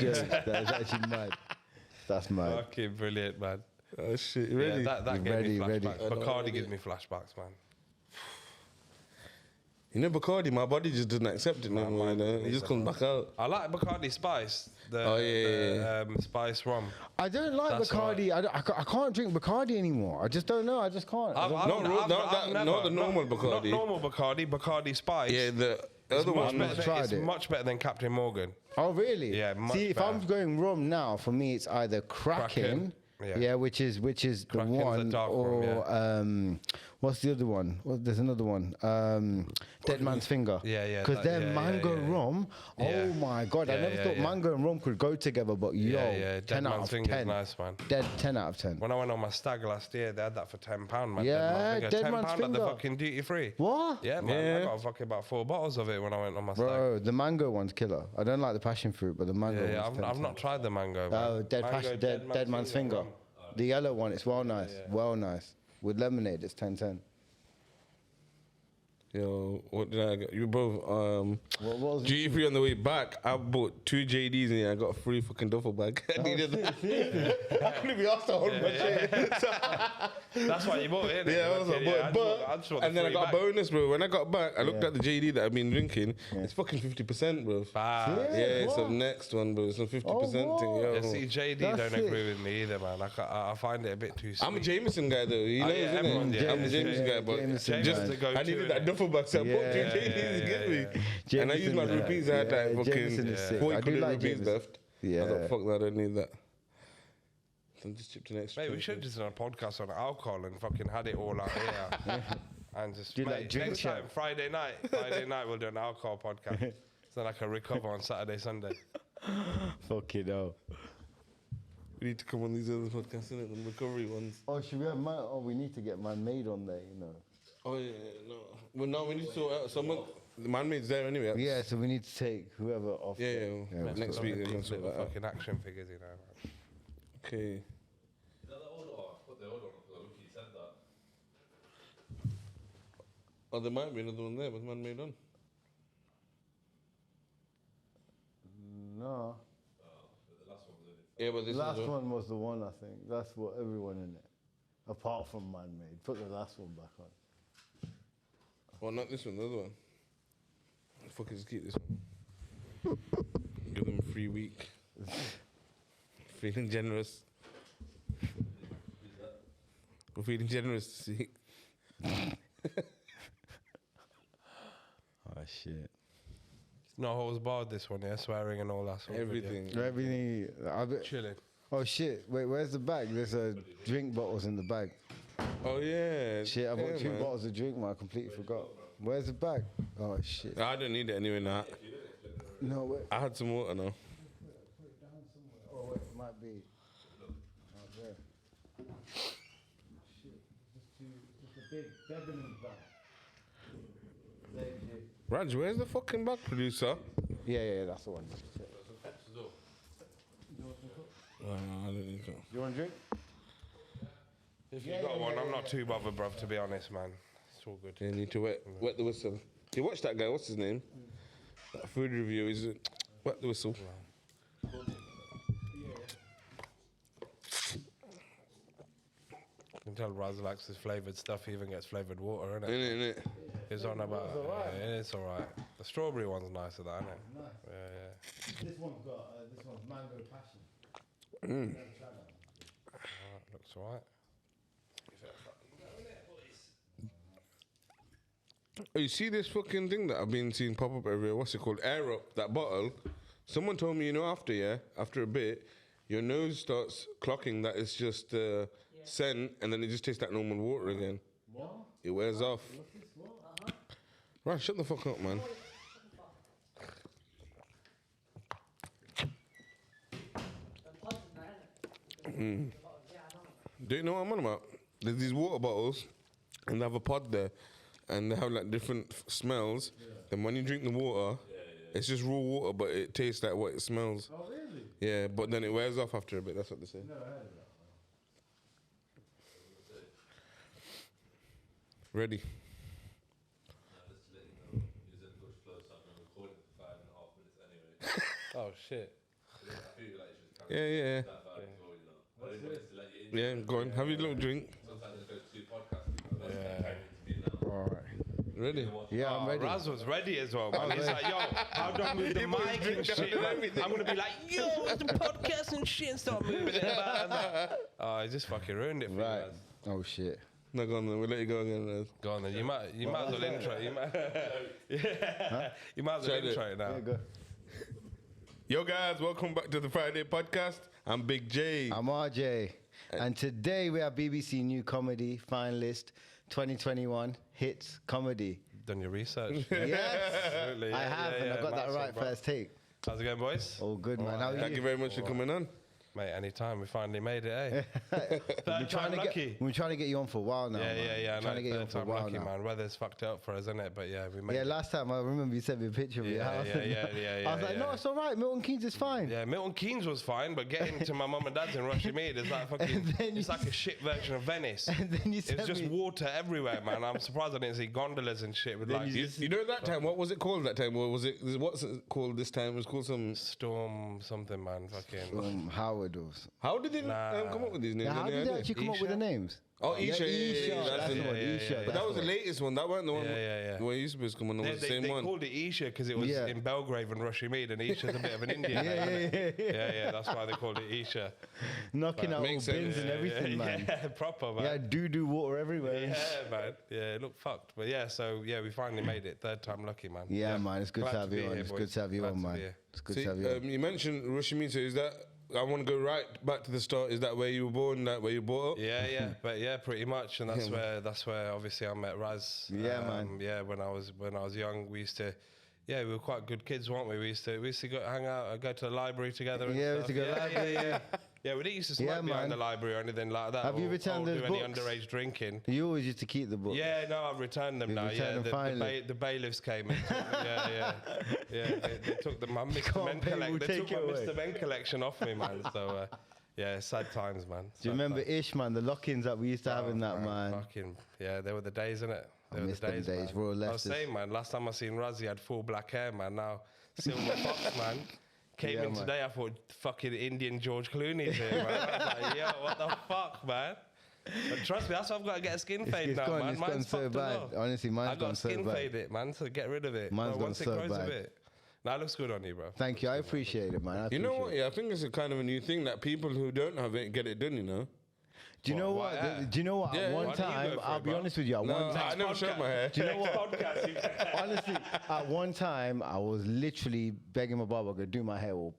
joke. That is actually mad. That's mad. Fucking brilliant, man. Oh shit, ready? Yeah, that gave me Ready. flashbacks. Bacardi gives me flashbacks, man. You know Bacardi, my body just doesn't accept it no more. You know? It just comes back out. I like Bacardi Spice. Spice rum. I don't like That's Bacardi. I can't drink Bacardi anymore. I just don't know. I just can't. Not the normal Bacardi. Not normal Bacardi. Bacardi Spice. Yeah, the other one. It's much better than Captain Morgan. Oh really? Yeah, much See, if better. I'm going rum now, for me it's either Kraken. Yeah, which is the one, dark or rum, what's the other one? There's another one. Dead Man's Finger. Yeah. Because they're mango rum. Yeah. Oh my god, I never thought mango and rum could go together. But Dead 10 out Man's of Finger's 10. nice, man. Dead 10 out of 10. When I went on my stag last year, they had that for £10, man. Yeah, Dead £10 Man's at the Finger. fucking duty free. What? Yeah, man. I got fucking about 4 bottles of it when I went on my stag. Bro, the mango one's killer. I don't like the passion fruit, but the mango one's I've not tried the mango. Man. Oh, Dead Man's Finger. rum. The yellow one, it's well nice. Well nice. With lemonade, it's 10-10. Yo, what did I get? You both What was it? duty free on the way back. I bought 2 JDs and I got a free fucking duffel bag. I needed that. I couldn't be asked to hold my shit. That's why you bought it. Yeah, I was like, and then I got a bonus, bro. When I got back, I looked at the JD that I've been drinking. It's fucking 50%, bro. Yeah, it's the next one, bro. It's a 50% thing. Yo. Yeah, see, JD don't agree with me either, man. I find it a bit too sweet. I'm a Jameson guy, though. You know, everyone, I'm a Jameson guy, but Jameson, I needed that duffel bag, so I bought 2 JDs to get me. And I used my rupees. I had like fucking 40 quid rupees left. I was like, fuck that, I don't need that. So I just chipped an extra. Mate, we should have just done a podcast on alcohol and fucking had it all out here. And just, Do like drink next time, Friday night we'll do an alcohol podcast. So then I can recover on Saturday, Sunday. Fucking hell. We need to come on these other podcasts, innit? The recovery ones. Oh, should we have man? Oh, we need to get man-made on there, you know. Oh, yeah, no. Well, no, we need to sort out someone. The man-made's there anyway. Yeah, so we need to take whoever off. Yeah, next week they're going to sort that out. Fucking action figures, you know, man. Okay. Is that the order? Oh, I put the order on because I look, you said that. Oh, there might be another one there with man-made on. No. But the last one was in it. Yeah, but this Last is one was the one, I think. That's what everyone in it. Apart from man-made. Put the last one back on. Well, not this one, the other one. Fuck it, just keep this one. Give them a free week. Feeling generous. We're feeling generous to see. Oh, shit. No holds barred this one, yeah? Swearing and all that sort Everything. Everything. Chilling. Oh, shit. Wait, where's the bag? There's drink bottles in the bag. Oh, yeah. Shit, I bought Yeah, 2 man. bottles of drink, man. I completely forgot. Where's the bag? Oh, shit. I don't need it anyway now. No, wait. I had some water now. Put it down somewhere. Oh, wait, it might be. Out there. Shit. Just a big Debenhams bag. Raj, where's the fucking bag producer? Yeah, that's the one. Oh, no, I don't need to. You want a drink? If you got one, I'm not too bothered, bruv, to be honest, man. It's all good. You need to wet the whistle. You watch that guy, what's his name? That food review, is it? Wet the whistle. You can tell Raz likes his flavoured stuff. He even gets flavoured water, innit? Innit? He's on about yeah, it's alright. The strawberry one's nicer, though, isn't it? Nice. Yeah. This one's mango passion. Looks alright. Oh, you see this fucking thing that I've been seeing pop up everywhere? What's it called? Air up, that bottle. Someone told me, after a bit, your nose starts clocking that it's just scent, and then it just tastes like normal water again. What? It wears off. Right, shut the fuck up, man. Do you know what I'm on about? There's these water bottles, and they have a pod there, and they have like different smells. Then when you drink the water, it's just raw water, but it tastes like what it smells. Oh, really? Yeah, but then it wears off after a bit. That's what they say. Never heard of that. Ready? Just to let you know, he was in a good flow, so I'm recording for 5.5 minutes anyway. Oh, shit. I Yeah. That vibe as well, you know. But I wanted to let you in. Yeah, go on. Have your little drink. Sometimes it goes to podcast. That's the time to be now. All right. Ready? Yeah, I'm ready. Raz was ready as well, man. He's like, yo, how do I move the mic and shit, man? I'm going to be like, yo, it's the podcast and shit and start moving it about. Oh, he just fucking ruined it for Right. you, Raz. Oh shit. No, go on then. We'll let you go again, Raz. Go on then. You might as well intro. You might as well Tried it. intro it now. There you go. Yo, guys, welcome back to the Fryday Podcast. I'm Big J. I'm RJ, and today we have BBC New Comedy finalist 2021 Hitz Comedy. Done your research. Yes, Absolutely. I have, and I got that nice right one, bro. first take. How's it going, boys? All good, man. How are Thank you very much for coming on. Mate, anytime. We finally made it, eh? We're trying to lucky. we're trying to get you on for a while now. man. Yeah. Trying to get you on Third for a time while lucky, now. man. Weather's fucked up for us, isn't it? But yeah, we made Yeah, it. last time I remember you sent me a picture of your Yeah, house. yeah. I was like, no, it's all right. Milton Keynes is fine. Yeah, Milton Keynes was fine, but getting to my mum and dad's in Rushmead is like fucking. then It's like a shit version of Venice. And then you It's sent just me. water everywhere, man. I'm surprised I didn't see gondolas and shit with Then like You know that time? What was it called that time? Or was it? What's it called this time? It was called some. storm something, man. Fucking. Howard or How did they Nah. come up with these names? Now, how Any did they idea? actually come up with the Isha? names? Oh, Isha, yeah, That's that's the it. one. Yeah, Isha. yeah, But that was the latest one. That weren't the one. Yeah. The one you supposed to come on. It was the same They one. called it Isha because it was Yeah. in Belgrave and Rushmead, and Isha's a bit of an Indian. Yeah. That's why they called it Isha. Knocking out all Makes bins sense. and everything, man. Yeah, proper, man. Yeah, doo-doo water everywhere. Yeah, man. Yeah, it looked fucked. But yeah, so yeah, we finally made it. Third time lucky, man. Yeah, man, it's good Glad to have be you on. here, It's boys. good to have you Glad on, to man. be here. It's good See, to have you on. you mentioned Rushmead. So is that? I want to go right back to the start. Is that where you were born? That where you brought up? Yeah, but yeah, pretty much, and that's where obviously I met Raz. Yeah, man. Yeah, when I was young, we used to, we were quite good kids, weren't we? We used to go hang out, go to the library together. And Yeah, we stuff. used to go to the library. Yeah, we didn't used to smoke Yeah, behind man. the library or anything like that. Have you or- returned or those do any books? underage drinking. You always used to keep the book. Yeah, no, I've returned them You've now. returned Yeah, them finally. the bailiffs came in. They took my Mr. Can't Men pay, we'll collection. They take took my it away. Mr. Men collection off me, man. So yeah, sad times, man. Do you remember Ish, man? The lock-ins that we used to have in that, man. Fucking yeah, they were the days, innit? They were miss the them days, days, man. Royal I was Leicesters. saying, man. Last time I seen Raz, he had full black hair, man. Now silver fox, man. Came Yeah, in man. today, I thought fucking Indian George Clooney's here, man. I was like, yo, what the fuck, man? But trust me, that's why I've got to get a skin fade It's now, gone, man. it's gone Mine's so fucked as bad. well. Honestly, I mine's got gone to so skin bad. fade it, man, to get rid of it. Mine's But gone once so it grows bad. a bit. Nah, it looks good on you, bro. Thank you. I appreciate it, man. I You know what? appreciate it. Yeah, I think it's a kind of a new thing that people who don't have it get it done. You know. Do you know What, what? yeah. Do you know what? Yeah, At one why don't you time, go for I'll it, be bro? honest with you. At No, one time, I never showed my hair. do you know what? Podcast, you Honestly, at one time, I was literally begging my barber to do my hair all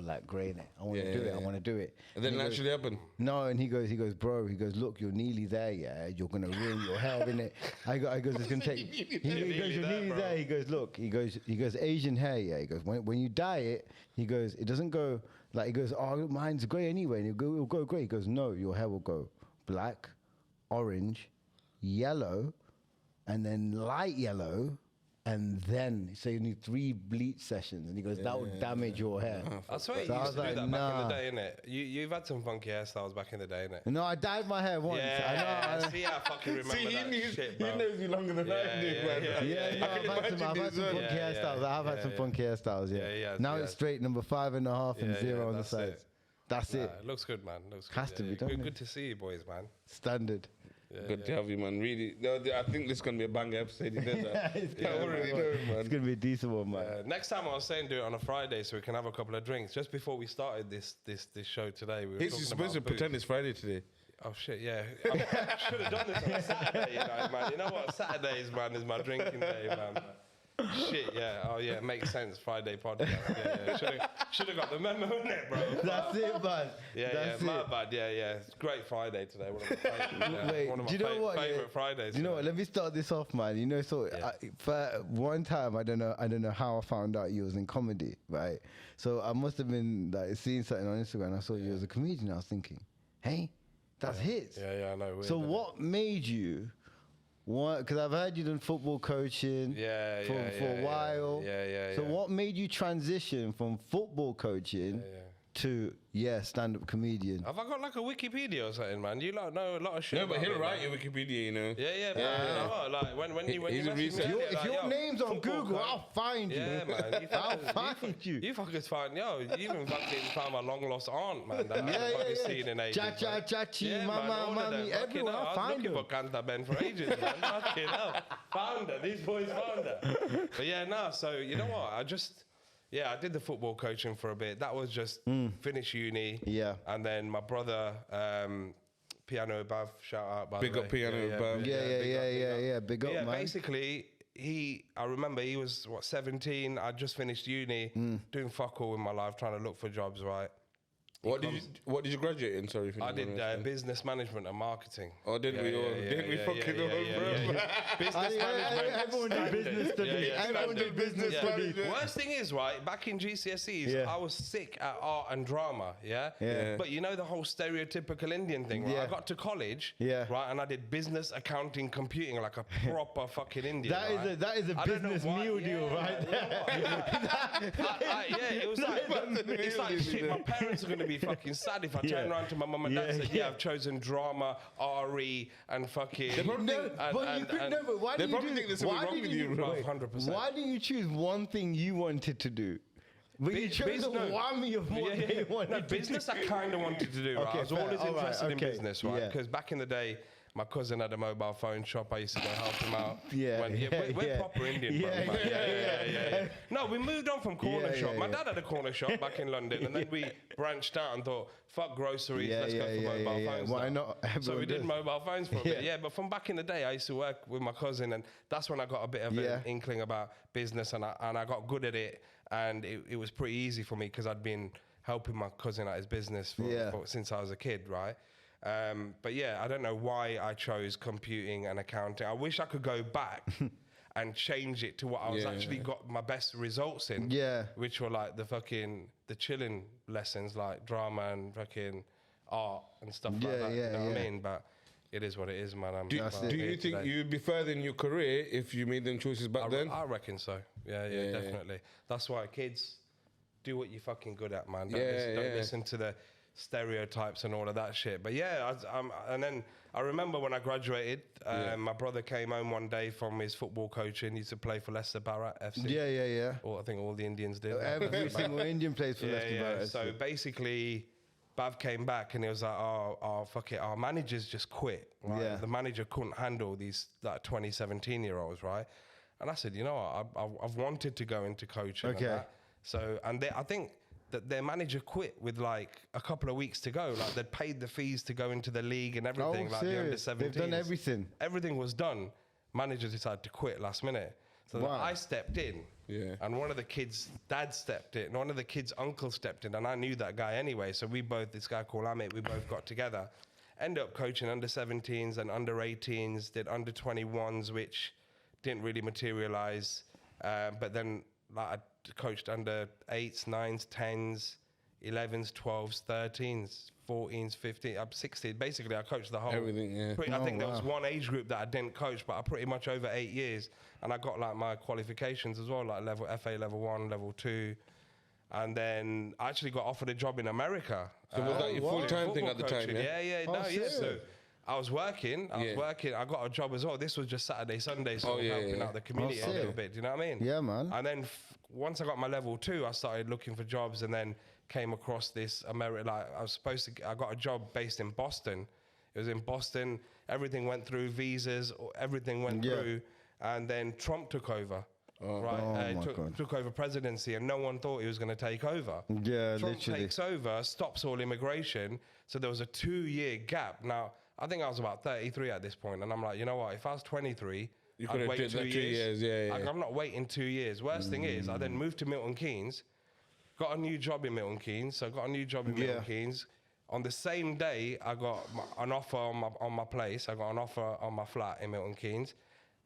like grey in it. I want to do it. I want to do it. And then he it goes, actually happened. No, and he goes, bro, look, you're nearly there, yeah. You're gonna ruin your hair, innit? I goes, it's gonna take. He goes, you're nearly bro. there. He goes, look, he goes, Asian hair, yeah. He goes, when you dye it, he goes, it doesn't go like. He goes, oh, mine's grey anyway. And it'll go grey. He goes, no, your hair will go black, orange, yellow, and then light yellow. And then, so you need 3 bleach sessions. And he goes, that would damage your hair. I swear you So I used was to do like, that back in nah. the day, innit? You've had some funky hairstyles back in the day, innit? No, I dyed my hair once. Yeah, I know. see, I fucking remember See, that shit, bro. he knows you longer than I do, man. Yeah, no, I can I've had some imagine funky this, hairstyles. I have had some funky hairstyles, yeah. Yeah, Now yeah. it's straight number 5.5 and Yeah, 0 on the that's sides. it. That's Nah, it. it looks good, man. Looks good. Has to be, doesn't it? Good to see you, boys, man. Standard. Good to have you, man. Really, no, I think this is gonna be a banger episode. You know that. It's I gonna already be- know, It's man. gonna be a decent one, man. Next time I was saying do it on a Friday so we can have a couple of drinks. Just before we started this show today, we were Hitz, talking you're supposed to about booze. pretend it's Friday today. Oh shit, yeah. I should have done this on a Saturday, man. You know what? Saturdays, man, is my drinking day, man. Shit, yeah. Oh yeah, makes sense. Friday podcast. Yeah. Should have got the memo in it, bro. That's it, man. That's my it. bad. Yeah. It's great Friday today. One of my favorite, Wait, one of do you know what? favorite yeah? Fridays. Do you know what? today. Let me start this off, man. You know, so for one time, I don't know how I found out you was in comedy, right? So I must have been like seeing something on Instagram. I saw you as a comedian. I was thinking, hey, that's Hitz. Yeah, I know. Weird, So isn't it? what made you want? Because I've heard you done football coaching for a while. Yeah. So what made you transition from football coaching to stand-up comedian. Have I got like a Wikipedia or something, man? You lot know a lot of shit. No, but about he'll me, write man. your Wikipedia, you know. Yeah, man. You know what? Like when you He's a messaged me researcher. earlier, If like, your yo, name's on football Google, coach. I'll find you. Yeah, man. I'll find you. You fuckers find, you even fucking found my long lost aunt, man. That I haven't fucking seen in ages. Chachi, man, mama, all of them. mommy, Fucking everyone. hell, I'll I was find looking them. for Kanta Ben for ages, man. Fucking hell. Found her. These boys found her. But yeah, no, so you know what? I did the football coaching for a bit. That was just finish uni. Yeah. And then my brother, Piano Above, shout out by Big the way. up Piano Above. Yeah. Big up, Yeah, man. basically, I remember he was, 17? I just finished uni, doing fuck all with my life, trying to look for jobs, right? What did you graduate in? Sorry, if you I don't did mind. business management and marketing. Oh, didn't we all? Didn't we fucking all, bro? Business management. Everyone did business studies. Everyone did business studies. Worst thing is, right, back in GCSEs, I was sick at art and drama, yeah? But you know the whole stereotypical Indian thing, right? Yeah. I got to college, Yeah. right, and I did business, accounting, computing like a proper fucking Indian, That is a I don't know business why- meal deal, yeah, right there. It was like, it's like shit, my parents are going to be fucking sad if I turn around to my mum and dad and say, I've chosen drama, RE, and fucking... No, but you could never. Why They do you probably do? think there's something Why wrong did with you? you, bro. wait, 100%. Why didn't you choose one thing you wanted to do? But you chose a whammy of what they wanted No, to do. business I kind of wanted to do, right? Okay, I was fair. always All right, interested in okay. business, right? Yeah. Because back in the day, my cousin had a mobile phone shop. I used to go help him out. We're proper Indian, bro. Yeah, man. yeah. No, we moved on from corner Yeah, shop. yeah, My yeah. dad had a corner shop back in London, and then we branched out and thought, fuck groceries, let's go for mobile phones. Why now. not? So Everyone we did does. mobile phones for a bit, Yeah. But from back in the day, I used to work with my cousin, and that's when I got a bit of an inkling about business, and I got good at it, and it was pretty easy for me because I'd been helping my cousin at his business since I was a kid, right? But yeah, I don't know why I chose computing and accounting. I wish I could go back and change it to what I was actually got my best results in. Yeah. Which were like the chilling lessons, like drama and fucking art and stuff like that. You know what I mean? But it is what it is, man. Do you think you'd be further in your career if you made them choices back then? I reckon so. Yeah, definitely. That's why kids do what you're fucking good at, man. Don't listen to the stereotypes and all of that shit. But and then I remember when I graduated, my brother came home one day from his football coaching. He used to play for Leicester Barrett FC. Yeah. Or I think all the Indians did. Every single Indian plays for Leicester Barrett. So basically, Bav came back and he was like, oh, fuck it, our managers just quit. Right? Yeah. The manager couldn't handle these like 20, 17-year-olds, right? And I said, you know what, I've wanted to go into coaching. Okay. And that. So, I think that their manager quit with like a couple of weeks to go. Like they'd paid the fees to go into the league and everything. Oh, like serious? the under-17s. They've done everything. Everything was done. Manager decided to quit last minute. So I stepped in. Yeah. And one of the kids' dad stepped in. And one of the kids' uncle stepped in. And I knew that guy anyway. So this guy called Amit, we both got together. Ended up coaching under-17s and under-18s. Did under-21s, which didn't really materialize. But then I coached under-8s, 9s, 10s, 11s, 12s, 13s, 14s, 15s, up 16. Basically, I coached the whole... Everything, yeah. I think there was one age group that I didn't coach, but I pretty much over 8 years. And I got like my qualifications as well, like FA level 1, level 2. And then I actually got offered a job in America. So was that your full-time thing at the time, coaching. yeah? So I was working. I got a job as well. This was just Saturday, Sunday, so helping out the community a little bit. Do you know what I mean? Yeah, man. And then once I got my level 2, I started looking for jobs, and then came across this America. Like I got a job based in Boston. It was in Boston. Everything went through visas. Everything went through, and then Trump took over. Took over presidency, and no one thought he was going to take over. Yeah, Trump literally. takes over, stops all immigration. So there was a 2-year gap. Now, I think I was about 33 at this point, and I'm like, you know what? If I was 23, I'd wait 2 years. I'm not waiting 2 years. Worst thing is, I then moved to Milton Keynes, got a new job in Milton Keynes. So I got a new job in Milton Keynes. On the same day, I got an offer on my place. I got an offer on my flat in Milton Keynes.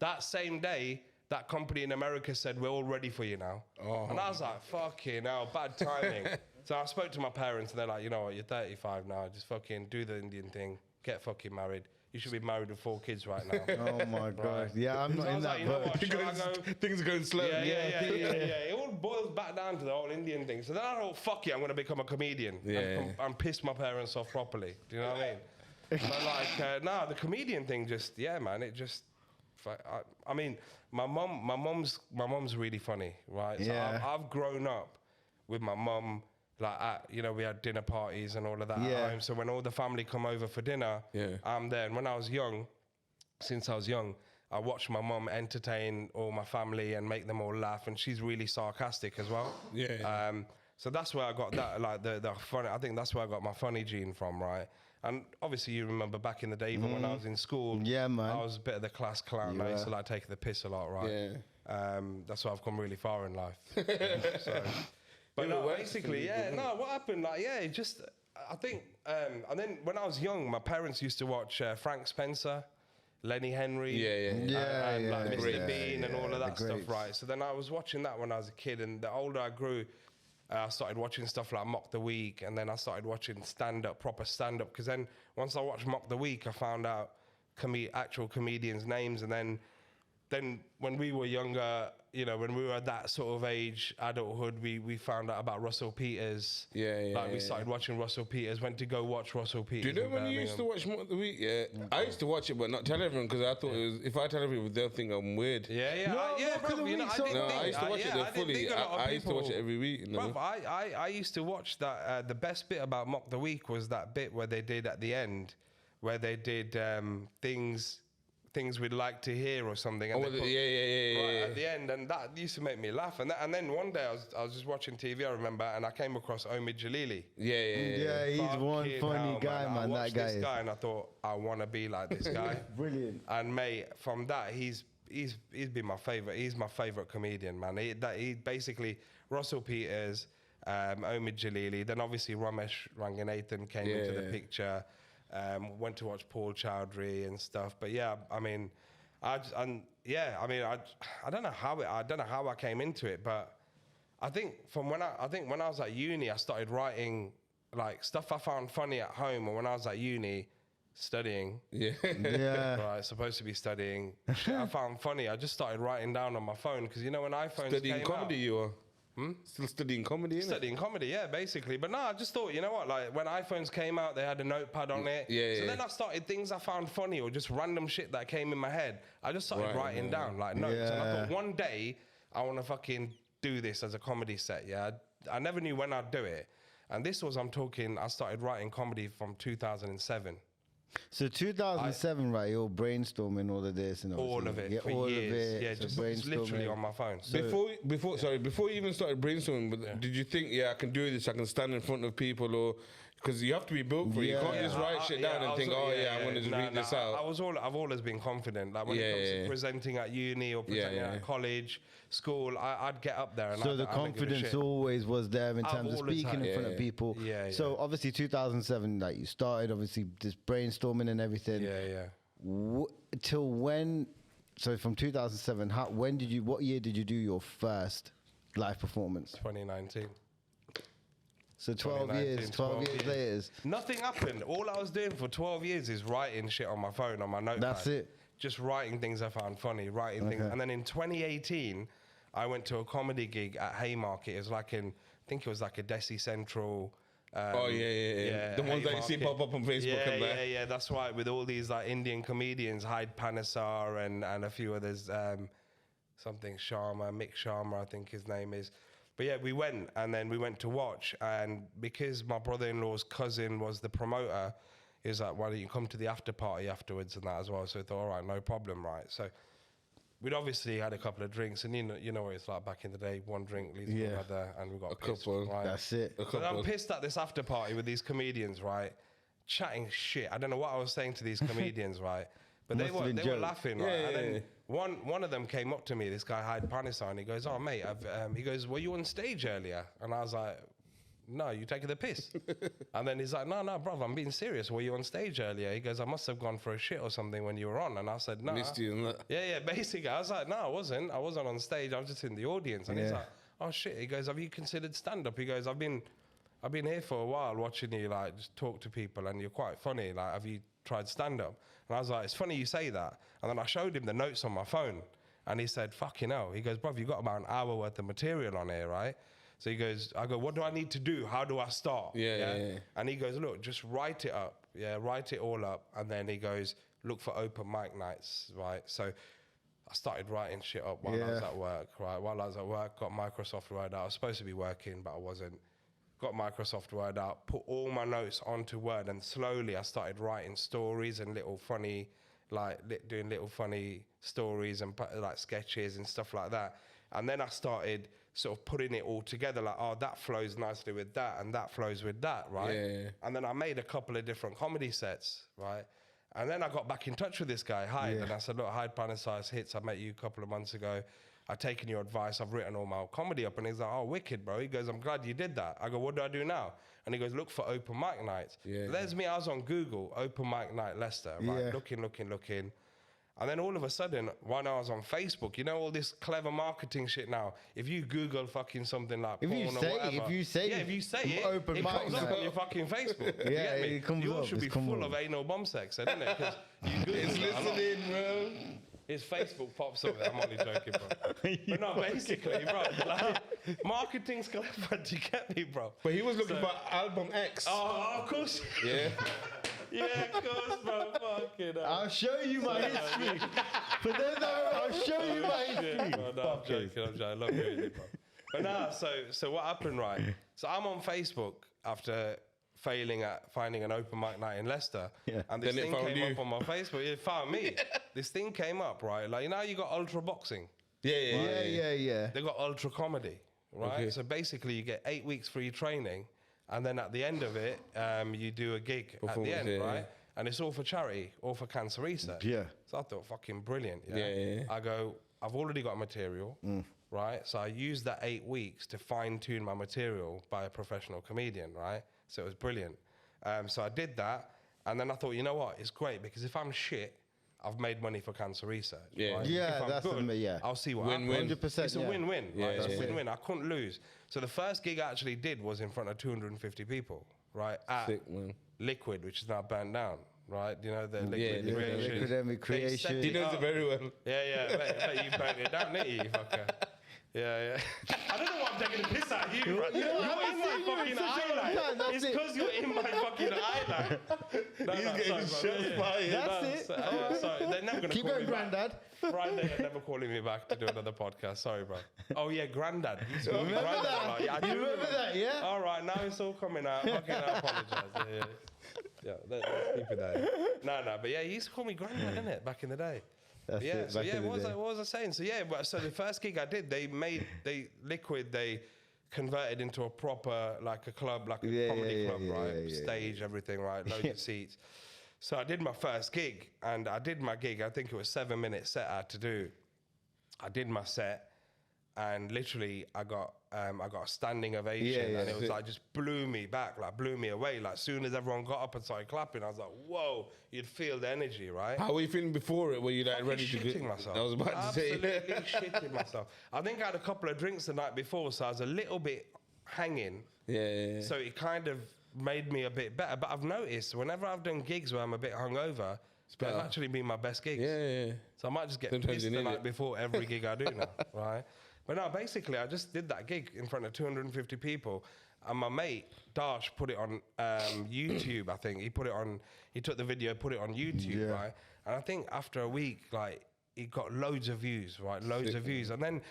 That same day, that company in America said, we're all ready for you now. And I was like, fucking hell, bad timing. So I spoke to my parents, and they're like, you know what, you're 35 now, just fucking do the Indian thing, get fucking married. You should be married with 4 kids right now. Oh my god. Yeah, I'm So not I in was that like, you know boat. what, should I go? Things are going slow. Yeah. It all boils back down to the whole Indian thing. So then I thought, fuck it, I'm going to become a comedian and piss my parents off properly. Do you know what I mean? But like, the comedian thing just, man, it just, I mean, my mom's really funny, right? Yeah. So I've grown up with my mum, like, we had dinner parties and all of that Yeah. at home. So when all the family come over for dinner, I'm there. And when I was young, since I was young, I watched my mum entertain all my family and make them all laugh, and she's really sarcastic as well. Yeah. So that's where I got that, like the funny. I think that's where I got my funny gene from, right? And obviously, you remember back in the day, even when I was in school, Yeah, man. I was a bit of the class clown. I used to like take the piss a lot, right? Yeah. That's why I've come really far in life. But no, basically, what happened? Like, it just, I think, and then when I was young, my parents used to watch Frank Spencer, Lenny Henry, and like Mr. Bean and all of that stuff, right? So then I was watching that when I was a kid, and the older I grew, I started watching stuff like Mock the Week, and then I started watching stand-up, proper stand-up, because then once I watched Mock the Week, I found out actual comedians' names, and then when we were younger, when we were at that sort of age, adulthood, we found out about Russell Peters. We started watching Russell Peters, went to go watch Russell Peters. Do you know when you used to watch Mock the Week? Yeah. I used to watch it, but not tell everyone, because I thought it was, if I tell everyone, they'll think I'm weird. Bro, I used to watch it fully. I used to watch it every week. Bro, I used to watch that. The best bit about Mock the Week was that bit where they did at the end, where they did things we'd like to hear or something. And Right at the end, and that used to make me laugh. And then one day I was just watching TV, I remember, and I came across Omid Jalili. Yeah, he's one funny guy, man. I watched That guy this guy, and I thought, I want to be like this guy. Brilliant. And mate, from that, he's been my favorite. He's my favorite comedian, man. He basically Russell Peters, Omid Jalili, then obviously Ramesh Ranganathan came into the picture. Went to watch Paul Chowdhury and stuff, but I don't know how I came into it, but I think when I was at uni, I started writing like stuff I found funny at home, or when I was at uni studying. Right, supposed to be studying. Shit I found funny, I just started writing down on my phone, because when iPhones Studying came comedy, out, you are? Still studying comedy, innit? Studying comedy, yeah, basically. But no, I just thought, you know what, like when iPhones came out, they had a notepad on it. So then I started things I found funny, or just random shit that came in my head. I just started writing down like notes. And I thought one day I want to fucking do this as a comedy set, I never knew when I'd do it. And this was, I started writing comedy from 2007. So 2007, right? You're brainstorming all of this and All of it, for all years. of it. Yeah, so just literally on my phone. Before you even started brainstorming, but did you think, I can do this, I can stand in front of people, or because you have to be built for it. You can't just write shit down and think, I want to just read this out. I've always been confident. Like when it comes to presenting at uni or presenting at college, school, I'd get up there. And so the confidence always was there in terms of speaking in front of people. So obviously 2007, like you started obviously this brainstorming and everything. Till when? So from 2007, what year did you do your first live performance? 2019. So 12 years later. Nothing happened. All I was doing for 12 years is writing shit on my phone, on my notepad. That's it. Just writing things I found funny, writing things. And then in 2018, I went to a comedy gig at Haymarket. It was like I think it was like a Desi Central. The ones that you see pop up on Facebook and that. Yeah, that's right. With all these like Indian comedians, Hyde Panesar and a few others, something Sharma, Mick Sharma, I think his name is. But we went, and then we went to watch, and because my brother-in-law's cousin was the promoter, he was like, why don't you come to the after party afterwards and that as well? So I thought, all right, no problem, right? So we'd obviously had a couple of drinks, and you know what it's like back in the day, one drink leads to another, and we got pissed. Right? That's it. So I'm pissed at this after party with these comedians, right? Chatting shit. I don't know what I was saying to these comedians, right? But they were laughing, right? And then one of them came up to me, this guy Hyde Panesar, and he goes, oh mate, he goes, were you on stage earlier? And I was like, no, you taking the piss. And then he's like, no, bruv, I'm being serious. Were you on stage earlier? He goes, I must have gone for a shit or something when you were on. And I said, no. Missed you and that. Yeah, basically. I was like, no, I wasn't on stage. I was just in the audience. And he's like, oh shit. He goes, have you considered stand-up? He goes, I've been here for a while watching you like just talk to people, and you're quite funny. Like, have you tried stand-up. And I was like, it's funny you say that. And then I showed him the notes on my phone. And he said, fucking hell. He goes, bruv, you've got about an hour worth of material on here, right? So he goes, I go, what do I need to do? How do I start? Yeah. And he goes, look, just write it up. Yeah, write it all up. And then he goes, look for open mic nights, right? So I started writing shit up while I was at work, right? While I was at work, got Microsoft Word out. I was supposed to be working, but I wasn't. Got Microsoft Word out, put all my notes onto Word, and slowly I started writing stories and little funny, doing little funny stories and like sketches and stuff like that. And then I started sort of putting it all together, like, oh, that flows nicely with that, and that flows with that, right? Yeah. And then I made a couple of different comedy sets, right? And then I got back in touch with this guy, Hyde, and I said, look, Hyde Panasci's Hitz, I met you a couple of months ago. I've taken your advice, I've written all my comedy up. And he's like, oh, wicked, bro. He goes, I'm glad you did that. I go, what do I do now? And he goes, look for open mic nights. There's me, I was on Google, open mic night Leicester, right? Looking. And then all of a sudden, when I was on Facebook, you know all this clever marketing shit now. If you Google fucking something like porn or whatever. If you say it, it comes up on your fucking Facebook. You get me? it comes Yours up. should be full of anal bomb sex, isn't it? Because you Google It's listening, bro. his Facebook pops up. I'm only joking, bro. But no, basically, bro, like, marketing's clever to get me, bro. But he was looking for album X. Oh, of course. Yeah. Yeah, of course, bro. Fucking hell. I'll show you my history. But then I'll show you my history. Bro, no, I'm joking. I love doing it, bro. But nah, so what happened, right? So I'm on Facebook after failing at finding an open mic night in Leicester. Yeah. And this Then it thing found came you. up on my Facebook. It found me. This thing came up, right? Like, you know how you got ultra boxing? Yeah. They got ultra comedy, right? Okay. So basically you get 8 weeks free training, and then at the end of it, you do a gig at the Performance, end, yeah, right? yeah. And it's all for charity, all for cancer research. Yeah. So I thought, fucking brilliant. Yeah. I go, I've already got material, right? So I used that 8 weeks to fine tune my material by a professional comedian, right? So it was brilliant. So I did that, and then I thought, you know what? It's great because if I'm shit, I've made money for cancer research. Yeah. right? Yeah, If I'm that's good, the- yeah. I'll see what Win-win. happens. 100%, It's a yeah. win-win. Yeah, Right? It's yeah. a win-win. I couldn't lose. So the first gig I actually did was in front of 250 people, right? At Sick, man. Liquid, which is now burnt down, right? You know, the Liquid Yeah, Creation. Liquid Envy They Creation. set He it knows up. it very well. Yeah. I bet you burnt it down, didn't you, you fucker? Yeah. I don't know why I'm taking a piss out of you, bro. You're in my fucking eyeline. It's because you're in my fucking eyeline. No, He's getting sorry, shots bro. fired. That's it. Sorry, they're never going to Keep call going, me back. Grandad. Friday, they're never calling me back to do another podcast. Sorry, bro. Oh, yeah, Granddad. You used to call me Remember Grandad, that? like, yeah, I do You remember that, yeah? All right, now it's all coming out. Fucking, I apologise. Yeah, let's keep it there. No, but yeah, he used to call me Granddad, didn't it, back in the day? That's Yeah, it, so back yeah, in the what day. was I saying? So yeah, so the first gig I did, they Liquid, they converted into a proper, like a club, like a comedy club, right? Stage, everything, right? Loads of seats. So I did my first gig, and I did my gig, I think it was 7-minute set I had to do. I did my set, and literally I got a standing ovation, and it was like just blew me back, like blew me away. Like soon as everyone got up and started clapping, I was like, whoa, you'd feel the energy, right? How were you feeling before it? Were you like ready to Shitting go? myself. I was about to say. Absolutely shitting myself. I think I had a couple of drinks the night before, so I was a little bit hanging. Yeah. So it kind of made me a bit better. But I've noticed whenever I've done gigs where I'm a bit hungover, they've better. actually been my best gigs. Yeah. So I might just get Sometimes pissed you the need night it. before every gig I do now, right? But no, basically, I just did that gig in front of 250 people, and my mate Dash put it on YouTube. I think he took the video, put it on YouTube, right? And I think after a week, like, it got loads of views, right? Loads of views, and then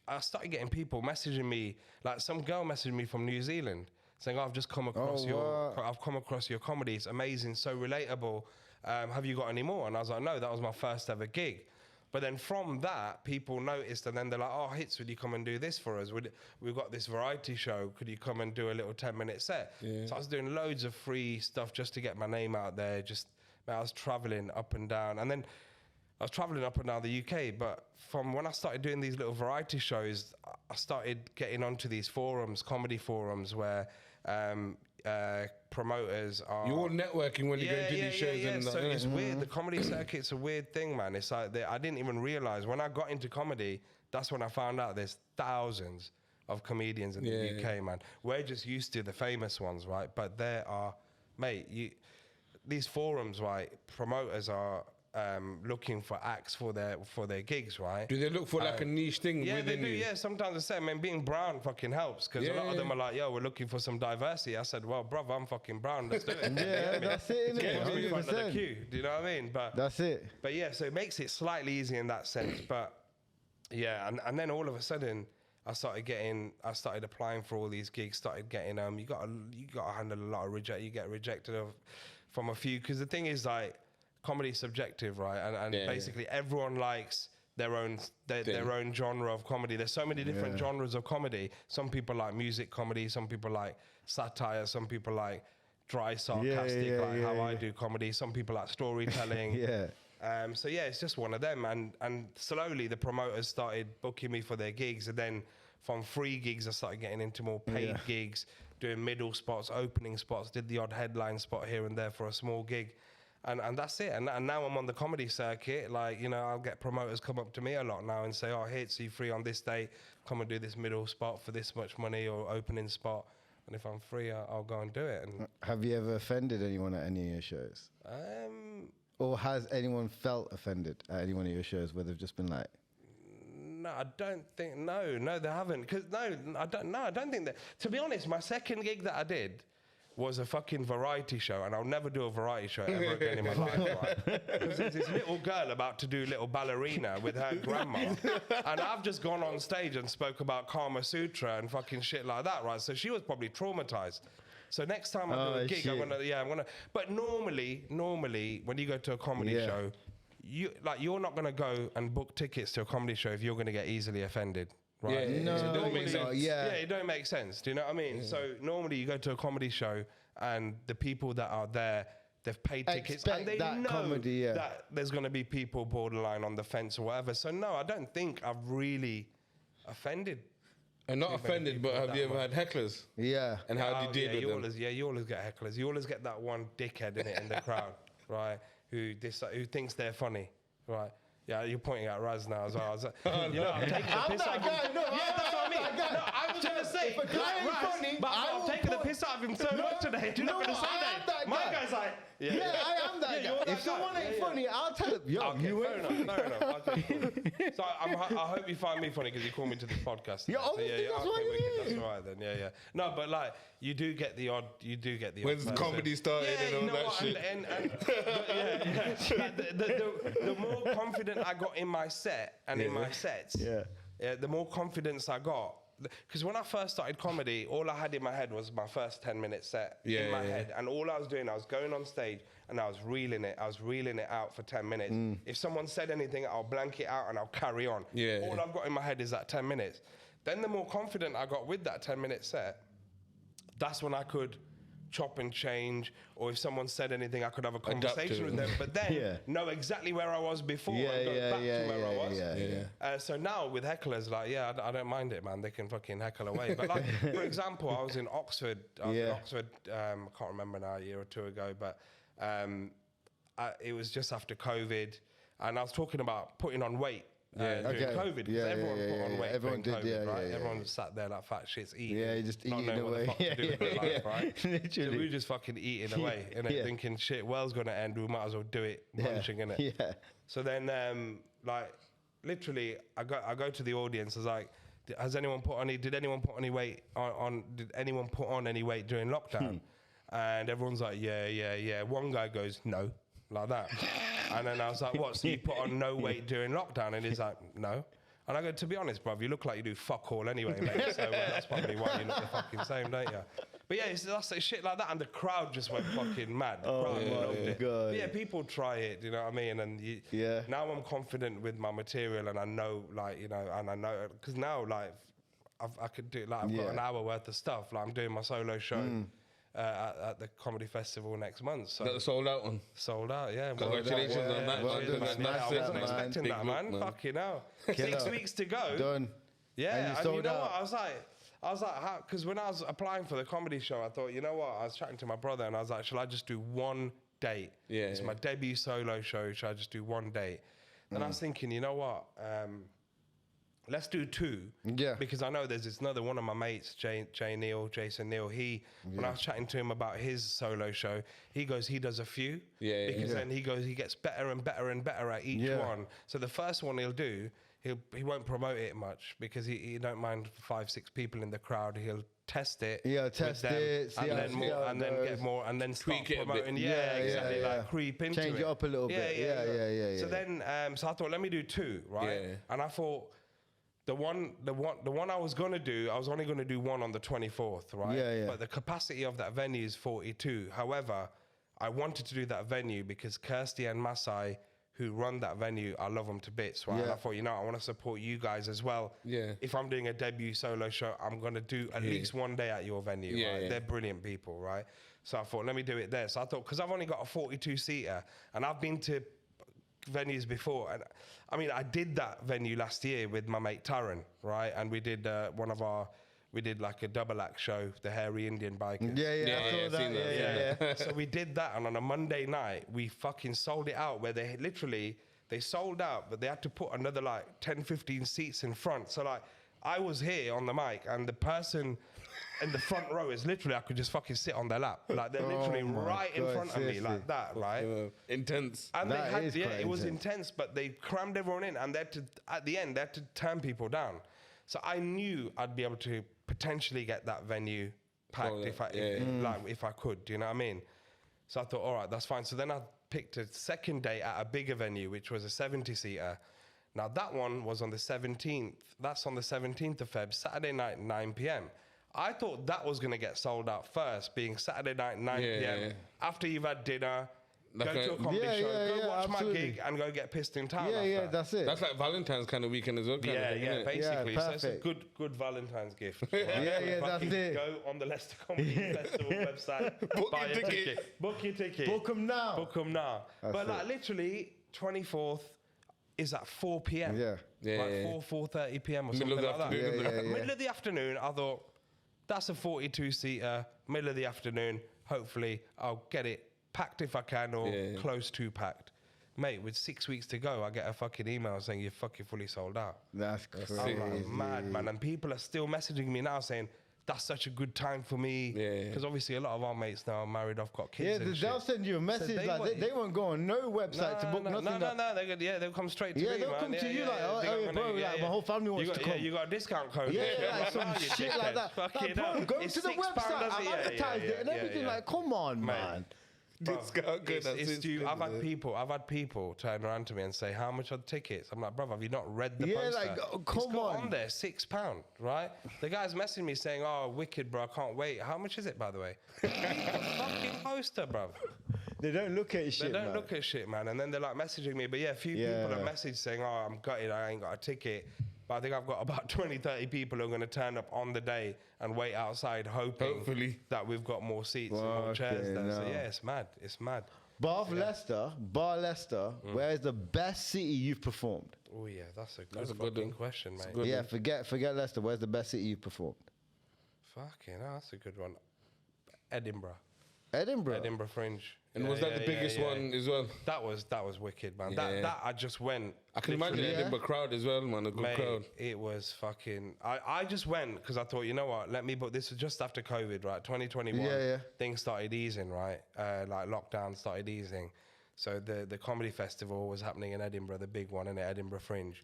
I started getting people messaging me, like some girl messaged me from New Zealand saying, "Oh, I've just come across I've come across your comedy. It's amazing, so relatable. Have you got any more?" And I was like, "No, that was my first ever gig." But then from that, people noticed, and then they're like, "Oh, Hitz, would you come and do this for us? We've got this variety show. Could you come and do a little 10-minute set?" So I was doing loads of free stuff just to get my name out there. I was traveling up and down, and then I was traveling up and down the UK. But from when I started doing these little variety shows, I started getting onto these forums, comedy forums, where promoters are... You're all networking when you go into these shows. And So that, it's weird. The comedy circuit's a weird thing, man. It's like I didn't even realize when I got into comedy. That's when I found out there's thousands of comedians in the UK, man. We're just used to the famous ones, right? But there are, mate. these forums, right? Promoters are looking for acts for their gigs, right? Do they look for like a niche thing Yeah, they within do. you? Yeah, sometimes they say, man, being brown fucking helps because a lot of them are like, yo, we're looking for some diversity. I said, well, brother, I'm fucking brown. Let's do it. Yeah, that's it, innit? Get me in front of the 100%. queue. Do you know what I mean? But That's it. But yeah, so it makes it slightly easier in that sense. But yeah, and then all of a sudden, I started applying for all these gigs. Started getting you got to handle a lot of You get rejected from a few because the thing is like comedy's subjective, right? And basically everyone likes their own genre of comedy. There's so many different genres of comedy. Some like music comedy. Some people like satire. Some people like dry sarcastic, how I do comedy. Some people like storytelling. So yeah, it's just one of them. And slowly the promoters started booking me for their gigs, and then from free gigs I started getting into more paid gigs, doing middle spots, opening spots, did the odd headline spot here and there for a small gig. And that's it. And now I'm on the comedy circuit. Like, you know, I'll get promoters come up to me a lot now and say, oh, Hitz, are you free on this date? Come and do this middle spot for this much money, or opening spot. And if I'm free, I'll go and do it. And have you ever offended anyone at any of your shows? Or has anyone felt offended at any one of your shows where they've just been like... No, I don't think... No, they haven't. I don't think that... To be honest, my second gig that I did was a fucking variety show, and I'll never do a variety show ever again in my life, right? Because there's this little girl about to do little ballerina with her grandma, and I've just gone on stage and spoke about Kama Sutra and fucking shit like that, right? So she was probably traumatized. So next time I do a gig, I'm gonna. But normally, when you go to a comedy show, you're not gonna go and book tickets to a comedy show if you're gonna get easily offended. Right. Yeah, no, it doesn't make sense. It don't make sense. Do you know what I mean? So normally you go to a comedy show and the people that are there, they've paid tickets and they know that there's going to be people borderline on the fence or whatever. So no, I don't think I've really offended. And not offended, but have you ever had hecklers? Yeah. And how do you deal with them? You always get hecklers. You always get that one dickhead in the crowd, right? Who thinks they're funny, right? Yeah, you're pointing at Raz now as well. I was like, you know, I'm taking the piss out of him. Yeah, that's what I mean. No, I was going to say, like Raz, but I'm taking the piss out of him so much today. You're not going to say that. My guy's like, I am that guy. If someone ain't funny, I'll tell him, yo, you ain't funny. Fair enough. Okay, cool. So I hope you find me funny because you call me to this podcast. Yeah, obviously that's why you're here. That's all right then. Yeah. No, but like, you do get the odd. When's the comedy started and all that shit? The more confident I got in my set and in my sets, the more confidence I got. Because when I first started comedy, all I had in my head was my first 10-minute set in my head. And all I was doing, I was going on stage and I was reeling it. I was reeling it out for 10 minutes. If someone said anything, I'll blank it out and I'll carry on. All I've got in my head is that 10 minutes. Then the more confident I got with that 10-minute set, that's when I could chop and change, or if someone said anything, I could have a conversation with them, but then know exactly where I was before and go back to where I was. So now with hecklers, like, I don't mind it, man. They can fucking heckle away. But like, for example, I was in Oxford. I can't remember now, a year or two ago, but it was just after COVID, and I was talking about putting on weight. During COVID, because everyone put on weight during COVID, right? Everyone sat there like fat shits eating. Yeah, just not eating knowing away. What the fuck to do with their life, right? Literally. So we were just fucking eating away, innit? Thinking, shit, world's gonna end, we might as well do it, munching, innit? Yeah. So then, like, literally, I go to the audience, I was like, did anyone put any weight on any weight during lockdown? And everyone's like, yeah. One guy goes, no, like that. And then I was like, what, so you put on no weight during lockdown? And he's like, no. And I go, to be honest, bruv, you look like you do fuck all anyway, mate. So that's probably why you look the fucking same, don't you? But yeah, that's shit like that. And the crowd just went fucking mad. The crowd loved it. God. But yeah, people try it, you know what I mean? And now I'm confident with my material, and I know, like, you know, and I know, because now, like, I could do, like, I've got an hour worth of stuff. Like, I'm doing my solo show. At the comedy festival next month. So that sold out one. Sold out, yeah. Congratulations on that. I wasn't expecting that, man. Fucking hell. 6 weeks to go. Done. Yeah, and you know what? I was like, how? Because when I was applying for the comedy show, I thought, you know what? I was chatting to my brother, and I was like, shall I just do one date? It's my debut solo show. Shall I just do one date? And I was thinking, you know what? let's do 2. Yeah. Because I know there's this another one of my mates, Jason Neal, when I was chatting to him about his solo show, he goes, he does a few. Yeah, Because then he goes, he gets better and better and better at each one. So the first one he'll do, he won't promote it much because he don't mind 5-6 people in the crowd. He'll test it. Yeah, test it, see and how- then see more, how it and then goes. get more, and then start Tweak it a bit. promoting. Yeah, Yeah, exactly. yeah. Like creep into Change it up a little bit. Yeah. So then, so I thought, let me do 2, right? Yeah. And I thought, the one I was gonna do, I was only gonna do 1 on the 24th, right? Yeah. But the capacity of that venue is 42. However, I wanted to do that venue because Kirsty and Masai, who run that venue, I love them to bits, right? And Yeah. I thought, I want to support you guys as well. Yeah. If I'm doing a debut solo show, I'm gonna do at least one day at your venue, Yeah, right? yeah. They're brilliant people, right? So I thought, let me do it there. So I thought, because I've only got a 42-seater, and I've been to venues before, and I mean, I did that venue last year with my mate Taran, right? And we did we did like a double act show, the Hairy Indian Bikers. Yeah, Yeah, I saw yeah, that. seen that, Yeah. So we did that, and on a Monday night, we fucking sold it out, where they sold out, but they had to put another like 10, 15 seats in front. So like, I was here on the mic, and the person in the front row is literally, I could just fucking sit on their lap. Like, they're literally my right in God, front of me, seriously. like that, right? Intense. And That they had, is quite it was intense. intense, but they crammed everyone in, and at the end, they had to turn people down. So I knew I'd be able to potentially get that venue packed if I could, do you know what I mean? So I thought, all right, that's fine. So then I picked a second day at a bigger venue, which was a 70-seater. Now that one was on the 17th. That's on the 17th of Feb, Saturday night, 9 p.m. I thought that was going to get sold out first, being Saturday night, 9 p.m. Yeah. After you've had dinner, Like go to a comedy Yeah, show, yeah, go yeah, watch my absolutely. gig, and go get pissed in town Yeah, after. that's it. That's like Valentine's kind of weekend as well. Kind of thing, innit? Basically. So it's a perfect. good Valentine's gift. Yeah, that's Fucking it. Go on the Leicester Comedy Festival website, buy your a ticket. ticket. Book your ticket. Book 'em now. Book 'em now. But like literally, 24th is at 4 p.m. Yeah. Yeah, Like yeah. 4:30 p.m. or Middle something of the like that. afternoon, isn't it? Yeah. Middle of the afternoon, I thought, that's a 42-seater, middle of the afternoon. Hopefully, I'll get it packed if I can, or Yeah. close to packed. Mate, with 6 weeks to go, I get a fucking email saying you're fucking fully sold out. That's crazy. I'm like, mad, man. And people are still messaging me now saying, that's such a good time for me. Yeah. Because obviously a lot of our mates now are married, I've got kids Yeah, and they'll shit. send you a message. they like, want- they won't go on no website to book nothing. like- They'll come straight to Yeah, me, they'll man. come to you like, oh, They oh, got bro, money, like, my whole family wants you got, to come. Yeah, you got a discount code. Yeah, I'm like some "Oh, you shit like dickhead. that. Fuck Like, it bro, up. go It's to the £6, website. is I've it? Yeah, advertised it and yeah, everything. yeah. Like, come on, Mate. man. It's got good. I've had people turn around to me and say, how much are the tickets? I'm like, brother, have you not read the Yeah, poster? like, oh, It's come got on. on there, £6, right? The guy's messaging me saying, oh, wicked, bro, I can't wait. How much is it, by the way? Read the fucking poster, bro. They don't look at shit, They don't man. look at shit, man. And then they're like messaging me. But yeah, a few Yeah. people have messaged saying, oh, I'm gutted, I ain't got a ticket. But I think I've got about 20, 30 people who are going to turn up on the day and wait outside hoping Hopefully. that we've got more seats and more chairs Fucking there. So hell. yeah, it's mad. It's mad. Bar Leicester, where is the best city you've performed? Oh yeah, that's a good That's a good fucking one. question, mate. good. Yeah, forget Leicester. Where's the best city you've performed? Fucking hell, that's a good one. Edinburgh. Edinburgh. Fringe. And Yeah, was that yeah, the biggest yeah. one as well? That was wicked, man. Yeah. That I just went. I can imagine literally- the Edinburgh crowd as well, man. A good Mate, crowd. it was fucking. I just went because I thought, you know what? Let me. But this was just after COVID, right? 2021. Yeah. Things started easing, right? Like lockdown started easing. So the comedy festival was happening in Edinburgh, the big one in the Edinburgh Fringe.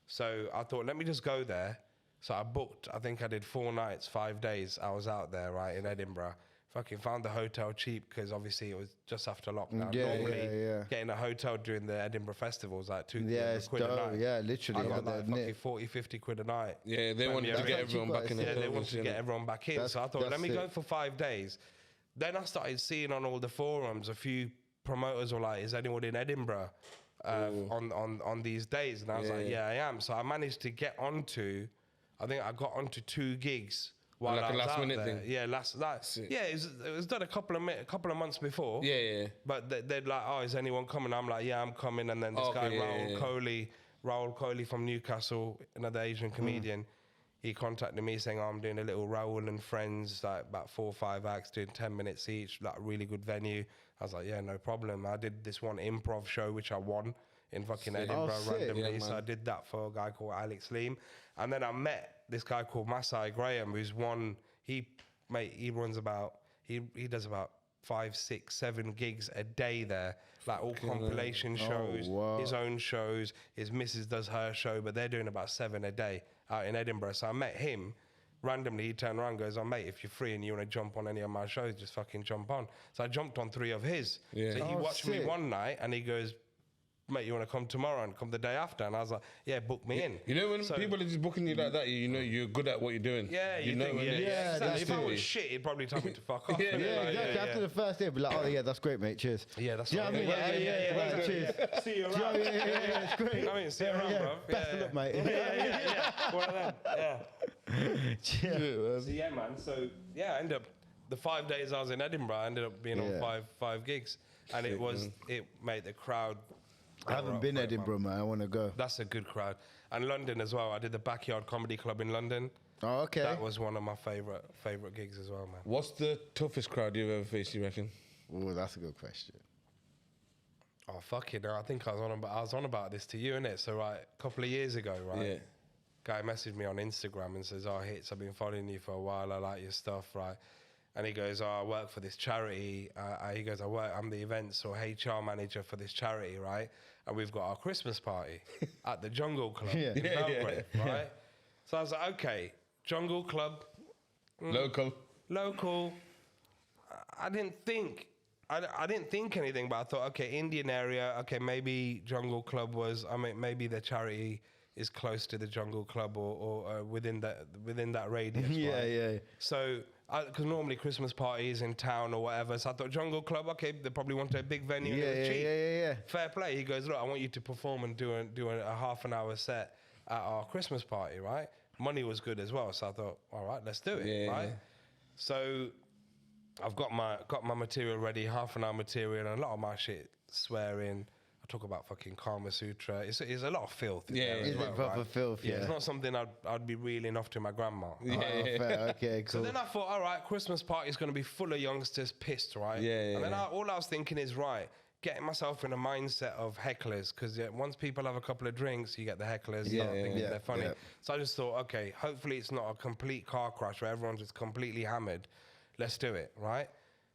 So I thought, let me just go there. So I booked. I think I did 4 nights, 5 days. I was out there, right, in Edinburgh. Fucking found the hotel cheap because obviously it was just after lockdown. Yeah, Normally, yeah. getting a hotel during the Edinburgh festival was like 200 Yeah, it's quid a dope. night. Yeah, literally. I got Yeah, like they're fucking near. 40, 50 quid a night. Yeah, they wanted to That's get actually everyone quite back in the Yeah, they club, wanted to you get know. everyone back in. That's- So I thought, let me that's go it. for 5 days. Then I started seeing on all the forums, a few promoters were like, is anyone in Edinburgh on these days? And I was like, yeah, I am. So I managed to get onto, I think I got onto 2 gigs. While Like I a was last out minute there. thing? Yeah, it was done a couple of months before. Yeah. But they'd like, oh, is anyone coming? I'm like, yeah, I'm coming. And then this Okay, guy, yeah. Rahul Kohli from Newcastle, another Asian comedian, he contacted me saying, oh, I'm doing a little Rahul and Friends, like about 4 or 5 acts, doing 10 minutes each, like really good venue. I was like, yeah, no problem. I did this one improv show, which I won in fucking Sick. Edinburgh Oh, sick. randomly. Yeah, So man. I did that for a guy called Alex Leam. And then I met this guy called Masai Graham, who's he runs about, he does about 5, 6, 7 gigs a day there, like all compilation shows, wow. his own shows. His missus does her show, but they're doing about 7 a day out in Edinburgh. So I met him randomly. He turned around and goes, "Oh mate, if you're free and you want to jump on any of my shows, just fucking jump on." So I jumped on 3 of his. Yeah. So he Oh, watched me sick. one night and he goes, "Mate, you want to come tomorrow and come the day after?" And I was like, "Yeah, book me in." You know when So- people are just booking you like that, you know you're good at what you're doing. Yeah, you know think, when yeah, they- exactly. that's If I it. was shit, he'd probably tell me to fuck off. Yeah, innit? Yeah, Like, exactly. After the first day, be like, "Oh yeah, that's great, mate. Cheers." Yeah, that's Do you know what I mean? right. Like, Yeah, like, cheers. See you Do you know what I around. mean? Yeah, it's great. I mean, see you around, yeah. bro. Best of luck, mate. Yeah. One of them. Yeah. Yeah. So yeah, man. So yeah, I ended up the 5 days I was in Edinburgh. I ended up being Yeah. on five gigs, and it made the crowd. I haven't been Edinburgh, man. I want to go. That's a good crowd, and London as well. I did the Backyard Comedy Club in London. Oh, okay. That was one of my favorite gigs as well, man. What's the toughest crowd you've ever faced, you reckon? Oh, that's a good question. Oh fuck it! No, I think I was on about this to you, innit? So right, a couple of years ago, right? Yeah. Guy messaged me on Instagram and says, "Oh, Hitz, I've been following you for a while. I like your stuff, right?" And he goes, "Oh, I work for this charity." He goes, "I'm the events or HR manager for this charity, right? And we've got our Christmas party at the Jungle Club Yeah. in Belgrade, right?" So I was like, "Okay, Jungle Club, local." I didn't think anything, but I thought, okay, Indian area, okay, maybe Jungle Club was. I mean, maybe the charity is close to the Jungle Club or within that radius. Yeah, right? yeah. So, because normally Christmas parties in town or whatever, so I thought Jungle Club, okay, they probably wanted a big venue. And it was cheap. Yeah. Fair play. He goes, "Look, I want you to perform and do a half an hour set at our Christmas party, right?" Money was good as well, so I thought, all right, let's do it, Yeah, right? yeah. So I've got my material ready, half an hour material, and a lot of my shit swearing. I talk about fucking Kama Sutra. It's a lot of filth. in Yeah, there as Is well, it proper right? filth? Yeah, Yeah. it's not something I'd be reeling off to my grandma. Yeah. Oh, fair. Okay, So cool. then I thought, all right, Christmas party is going to be full of youngsters pissed, right? Yeah, And then yeah. all I was thinking is, right, getting myself in a mindset of hecklers, because once people have a couple of drinks, you get the hecklers Yeah, start yeah, thinking yeah, they're funny. yeah. So I just thought, okay, hopefully it's not a complete car crash where everyone's just completely hammered. Let's do it, right?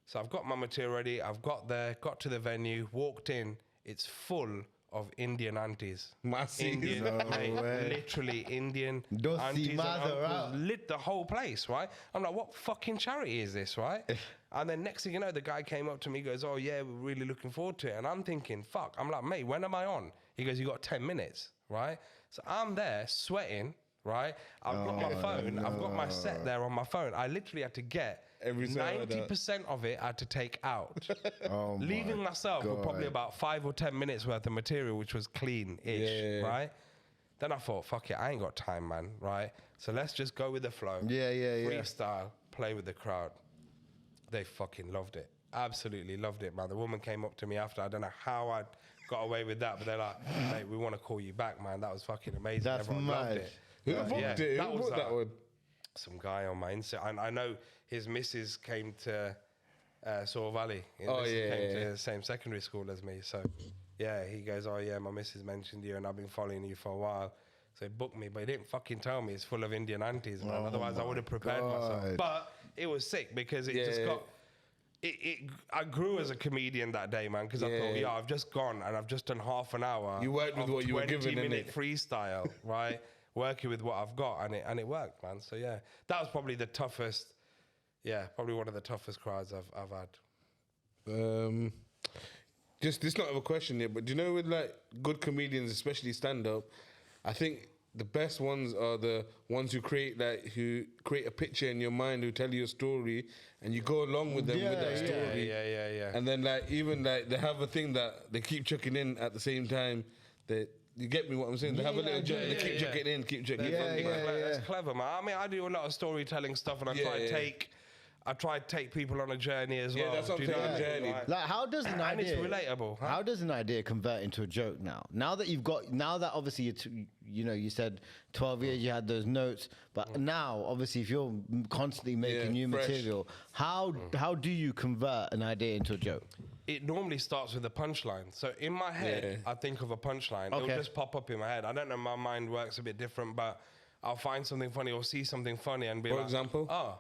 So I've got my material ready. I've got to the venue, walked in. It's full of Indian aunties. Massive. Indian, No mate, way. literally Indian Dosi aunties and mother uncles out. lit the whole place, right? I'm like, what fucking charity is this, right? And then next thing you know, the guy came up to me, goes, "Oh yeah, we're really looking forward to it." And I'm thinking, fuck. I'm like, "Mate, when am I on?" He goes, "You got 10 minutes, right?" So I'm there sweating, right? I've got my phone. I've got my set there on my phone. I literally had to get Every sound of that. 90% of it I had to take out. Oh my Leaving myself with probably God. about 5 or 10 minutes worth of material, which was clean-ish, Yeah. right? Then I thought, fuck it, I ain't got time, man, right? So let's just go with the flow. Yeah. Freestyle, play with the crowd. They fucking loved it. Absolutely loved it, man. The woman came up to me after. I don't know how I got away with that, but they're like, "Mate, we want to call you back, man. That was fucking amazing." That's Everyone loved mad. it. Who booked Yeah, it? that Who was booked that one? some guy on my Insta. And I know his missus came to Saw Valley. His Oh, missus yeah, came yeah. to the same secondary school as me. So, yeah, he goes, "Oh, yeah, my missus mentioned you and I've been following you for a while." So he booked me, but he didn't fucking tell me it's full of Indian aunties, man. Oh Otherwise, I my would have prepared myself. God. But it was sick because it Yeah, just yeah. got... I grew as a comedian that day, man, because I Yeah. thought, yeah, I've just gone and I've just done half an hour. You worked with of what you were given, 20-minute innit? freestyle, right? Working with what I've got, and it worked, man. So yeah, that was probably the toughest. Yeah, probably one of the toughest crowds I've had. Just this not of a question yet, but do you know with like good comedians, especially stand up, I think the best ones are the ones who create a picture in your mind, who tell you a story, and you go along with them with that Yeah, story. Yeah. And then like even like they have a thing that they keep chucking in at the same time. That you get me what I'm saying? They have a little joke, they keep chucking in, keep chucking in. That's clever, man. I mean, I do a lot of storytelling stuff, and I Yeah, try and yeah. take I try to take people on a journey as well. Yeah, that's what I'm Do you know saying, what I mean? journey. Like, how does an and idea? it's relatable. Huh? How does an idea convert into a joke now? Now that obviously you said 12 years you had those notes, but now obviously if you're constantly making new fresh. material, how do you convert an idea into a joke? It normally starts with a punchline. So in my head, I think of a punchline. Okay. It'll just pop up in my head. I don't know, my mind works a bit different, but I'll find something funny or see something funny and be For like, example? oh.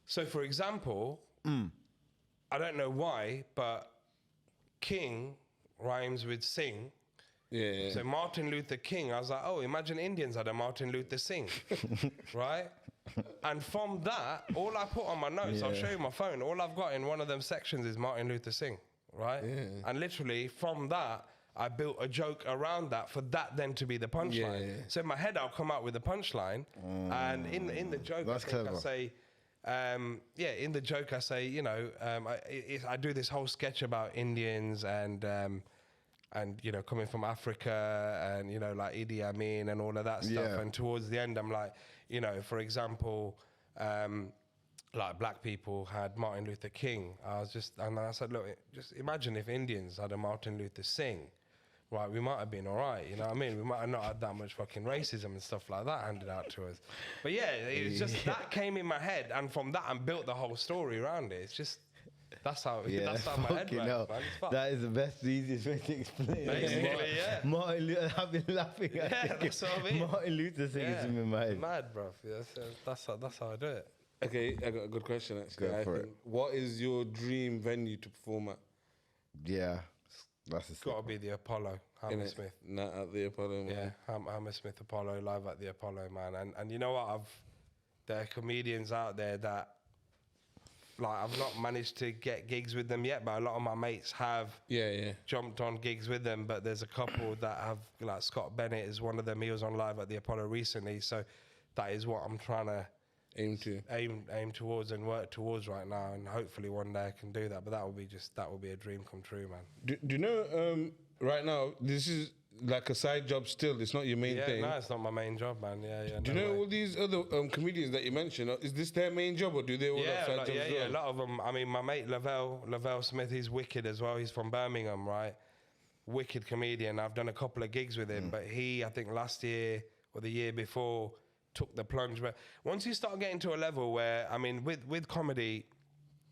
So for example, I don't know why, but king rhymes with sing. Yeah. So Martin Luther King, I was like, oh, imagine Indians had a Martin Luther Singh, right? And from that, all I put on my notes, I'll show you my phone, all I've got in one of them sections is Martin Luther Singh, right? Yeah. And literally from that, I built a joke around that for that then to be the punchline. Yeah. So in my head, I'll come out with the punchline, and in the joke, That's I think clever. I say, in the joke, I say, you know, I do this whole sketch about Indians and you know, coming from Africa and, you know, like Idi Amin and all of that stuff. Yeah. And towards the end, I'm like, you know, for example, like black people had Martin Luther King. And I said, look, just imagine if Indians had a Martin Luther Singh. Right, we might have been all right, you know what I mean? We might have not had that much fucking racism and stuff like that handed out to us. But yeah, it was just that came in my head, and from that, I built the whole story around it. It's just, that's how my head fucking works, hell. man. It's fucked. That is the best, easiest way to explain it. Basically, yeah. Martin Luther, I've been laughing at Yeah, it. that's what I mean. Martin Luther Singh is in my head. Mad, bro. That's how I do it. Okay, I got a good question actually. Go for it. What is your dream venue to perform at? Yeah, that's It's got to be the Apollo, Hammersmith. Not at the Apollo, man. Yeah, Hammersmith Apollo, live at the Apollo, man. And you know what? There are comedians out there that, like, I've not managed to get gigs with them yet, but a lot of my mates have jumped on gigs with them. But there's a couple that have, like Scott Bennett is one of them. He was on live at the Apollo recently. So that is what I'm trying to aim towards and work towards right now. And hopefully one day I can do that. But that will be a dream come true, man. Do you know, right now, this is like a side job still. It's not your main thing. No, it's not my main job, man. Yeah. Do you know all these other comedians that you mentioned? Is this their main job, or do they all have side jobs as well? A lot of them. I mean, my mate Lavelle Smith, he's wicked as well. He's from Birmingham, right? Wicked comedian. I've done a couple of gigs with him, but he, I think last year or the year before, took the plunge. But once you start getting to a level where, I mean, with comedy,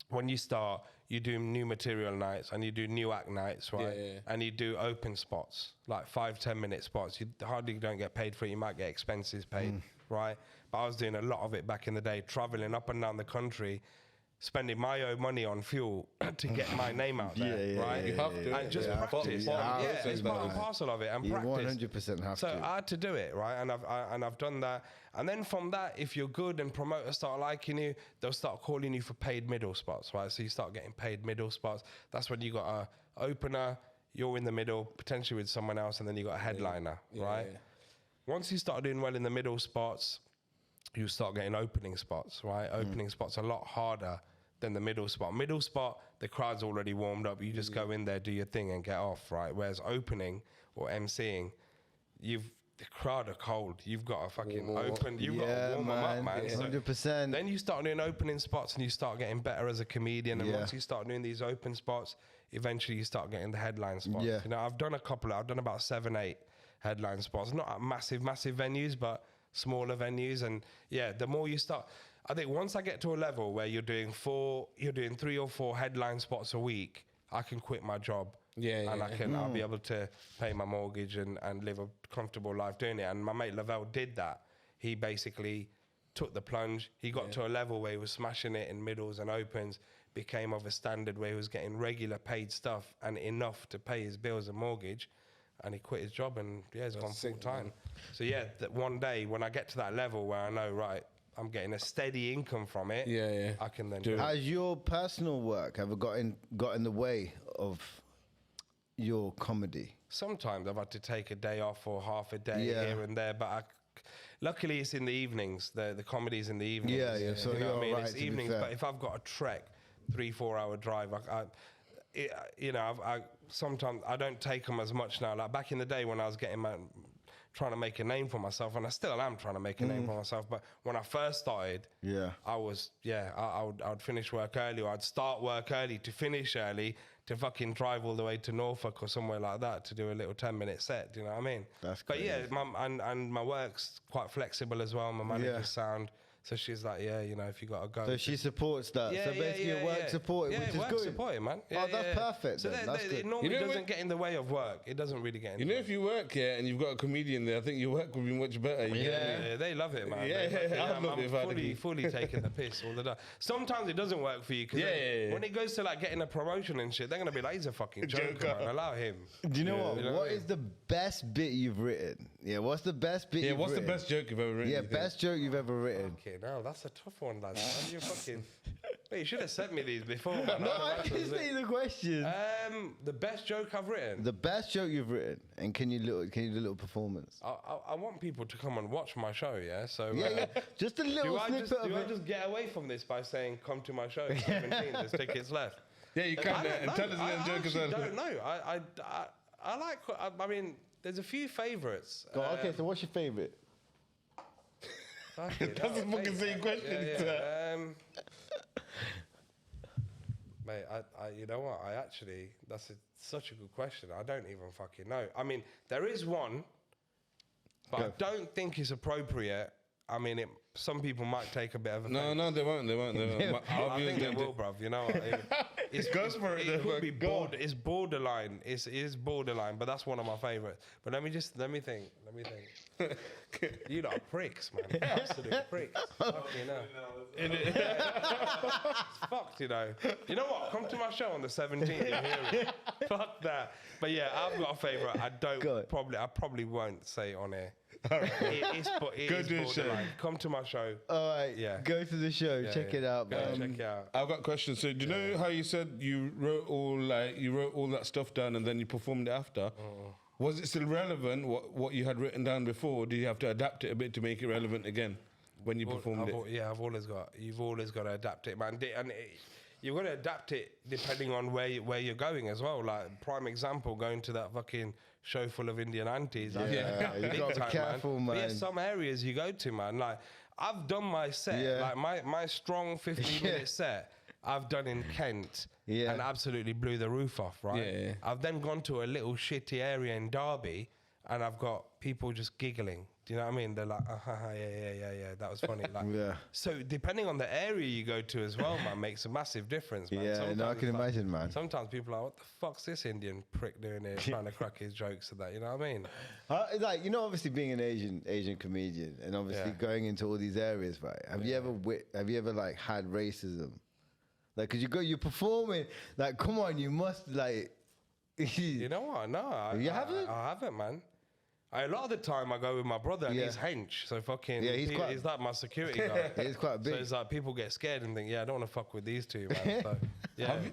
when you start, you do new material nights and you do new act nights, right? Yeah. And you do open spots, like 5-10 minute spots. You hardly don't get paid for it. You might get expenses paid, right? But I was doing a lot of it back in the day, traveling up and down the country, spending my own money on fuel to get my name out there, right? You have to. And just practice. It's part and parcel of it, and You practice. 100% have So to. I had to do it, right? And I've done that. And then from that, if you're good and promoters start liking you, they'll start calling you for paid middle spots, right? So you start getting paid middle spots. That's when you got a opener, you're in the middle, potentially with someone else, and then you got a headliner, right? Yeah. Once you start doing well in the middle spots, you start getting opening spots, right? Opening spots are a lot harder than the middle spot. Middle spot, the crowd's already warmed up. You just go in there, do your thing, and get off, right? Whereas opening or MCing, the crowd are cold. You've got to fucking open. You've got to warm them up, man. Yeah, So 100%. then you start doing opening spots, and you start getting better as a comedian. And once you start doing these open spots, eventually you start getting the headline spots. Yeah. You know, I've done about 7-8 headline spots. Not at massive venues, but smaller venues. And yeah, the more you start, I think once I get to a level where you're doing 3 or 4 headline spots a week, I can quit my job. I'll be able to pay my mortgage and live a comfortable life doing it. And my mate Lavelle did that. He basically took the plunge. He got to a level where he was smashing it in middles and opens, became of a standard where he was getting regular paid stuff and enough to pay his bills and mortgage. And he quit his job and he's gone full time. So that one day when I get to that level where I know, right, I'm getting a steady income from it, I can then do it. Has your personal work ever got in the way of your comedy? Sometimes I've had to take a day off or half a day here and there, but luckily it's in the evenings. The comedy's in the evenings. Yeah. So you know what I mean? right, It's evenings, but if I've got a trek, 3-4 hour drive, sometimes I don't take them as much now. Like back in the day when I was trying to make a name for myself, and I still am trying to make a name for myself. But when I first started, I would finish work early, or I'd start work early to finish early, to fucking drive all the way to Norfolk or somewhere like that to do a little 10-minute set. Do you know what I mean? That's but crazy. and my work's quite flexible as well. My manager's sound. So she's like, if you got to go. So she supports that. So basically, your work support, which is work good. Supporting, man. That's perfect. So then. That's good. it normally doesn't get in the way of work. It doesn't really get in. You know, if you work here and you've got a comedian there, I think your work would be much better. Yeah, they love it, man. I'm fully taking the piss all the time. Sometimes it doesn't work for you because when it goes to like getting a promotion and shit, they're gonna be like, he's a fucking joker, man. Allow him. Do you know what? What is the best bit you've written? Yeah, what's the best bit? What's the best joke you've ever written? Yeah, best joke you've ever written. Okay, now that's a tough one, lad. You fucking. Wait, you should have sent me these before, man. No, I just need the question. The best joke I've written. The best joke you've written, and can you do a little performance? I want people to come and watch my show, yeah. So just a little snippet of do it. I just get away from this by saying, "Come to my show, 17, there's tickets left"? Yeah, you can. And tell us a little joke as well. I don't know. I like. I mean, there's a few favourites. Okay, so what's your favourite? That's a fucking same question. Mate, you know what? That's such a good question. I don't even fucking know. I mean, there is one, but I don't think it's appropriate. I mean, some people might take a bit of a. No, they won't. I think they will, bruv. You know what? It could be border. It's borderline. It is borderline, but that's one of my favourites. But let me think. You lot are pricks, man. Absolute pricks. Fucking hell. It's fucked, you know. You know what? Come to my show on the 17th. You'll hear it. Fuck that. But yeah, I've got a favourite. I probably won't say it on air. All right. It is borderline. Come to my show. All right. Yeah. Go to the show. Check it out, man. Check it out. I've got a question. So, do you know how you said you wrote all that stuff down and then you performed it after? Was it still relevant what you had written down before? Or do you have to adapt it a bit to make it relevant again when you performed it? You've always got to adapt it, man. And you've got to adapt it depending on where you're going as well. Like prime example, going to that fucking show full of Indian aunties. Yeah, you got to be careful, man. But yeah, some areas you go to, man. Like I've done my set, like my strong 15-minute set. I've done in Kent and absolutely blew the roof off, right? Yeah. I've then gone to a little shitty area in Derby and I've got people just giggling. Do you know what I mean? They're like, yeah, that was funny. Like, So depending on the area you go to as well, man, makes a massive difference, man. Yeah, no, I can imagine, man. Sometimes people are like, what the fuck's this Indian prick doing here trying to crack his jokes and that, you know what I mean? Like, you know, obviously being an Asian comedian and obviously going into all these areas, right? Have you ever like had racism? Like, cause you're performing, like, come on, you must like. You know what? No, you haven't. I haven't, man. A lot of the time I go with my brother and he's hench, so fucking he's like my security guy. He's quite big. So it's like people get scared and think, I don't want to fuck with these two, man. So,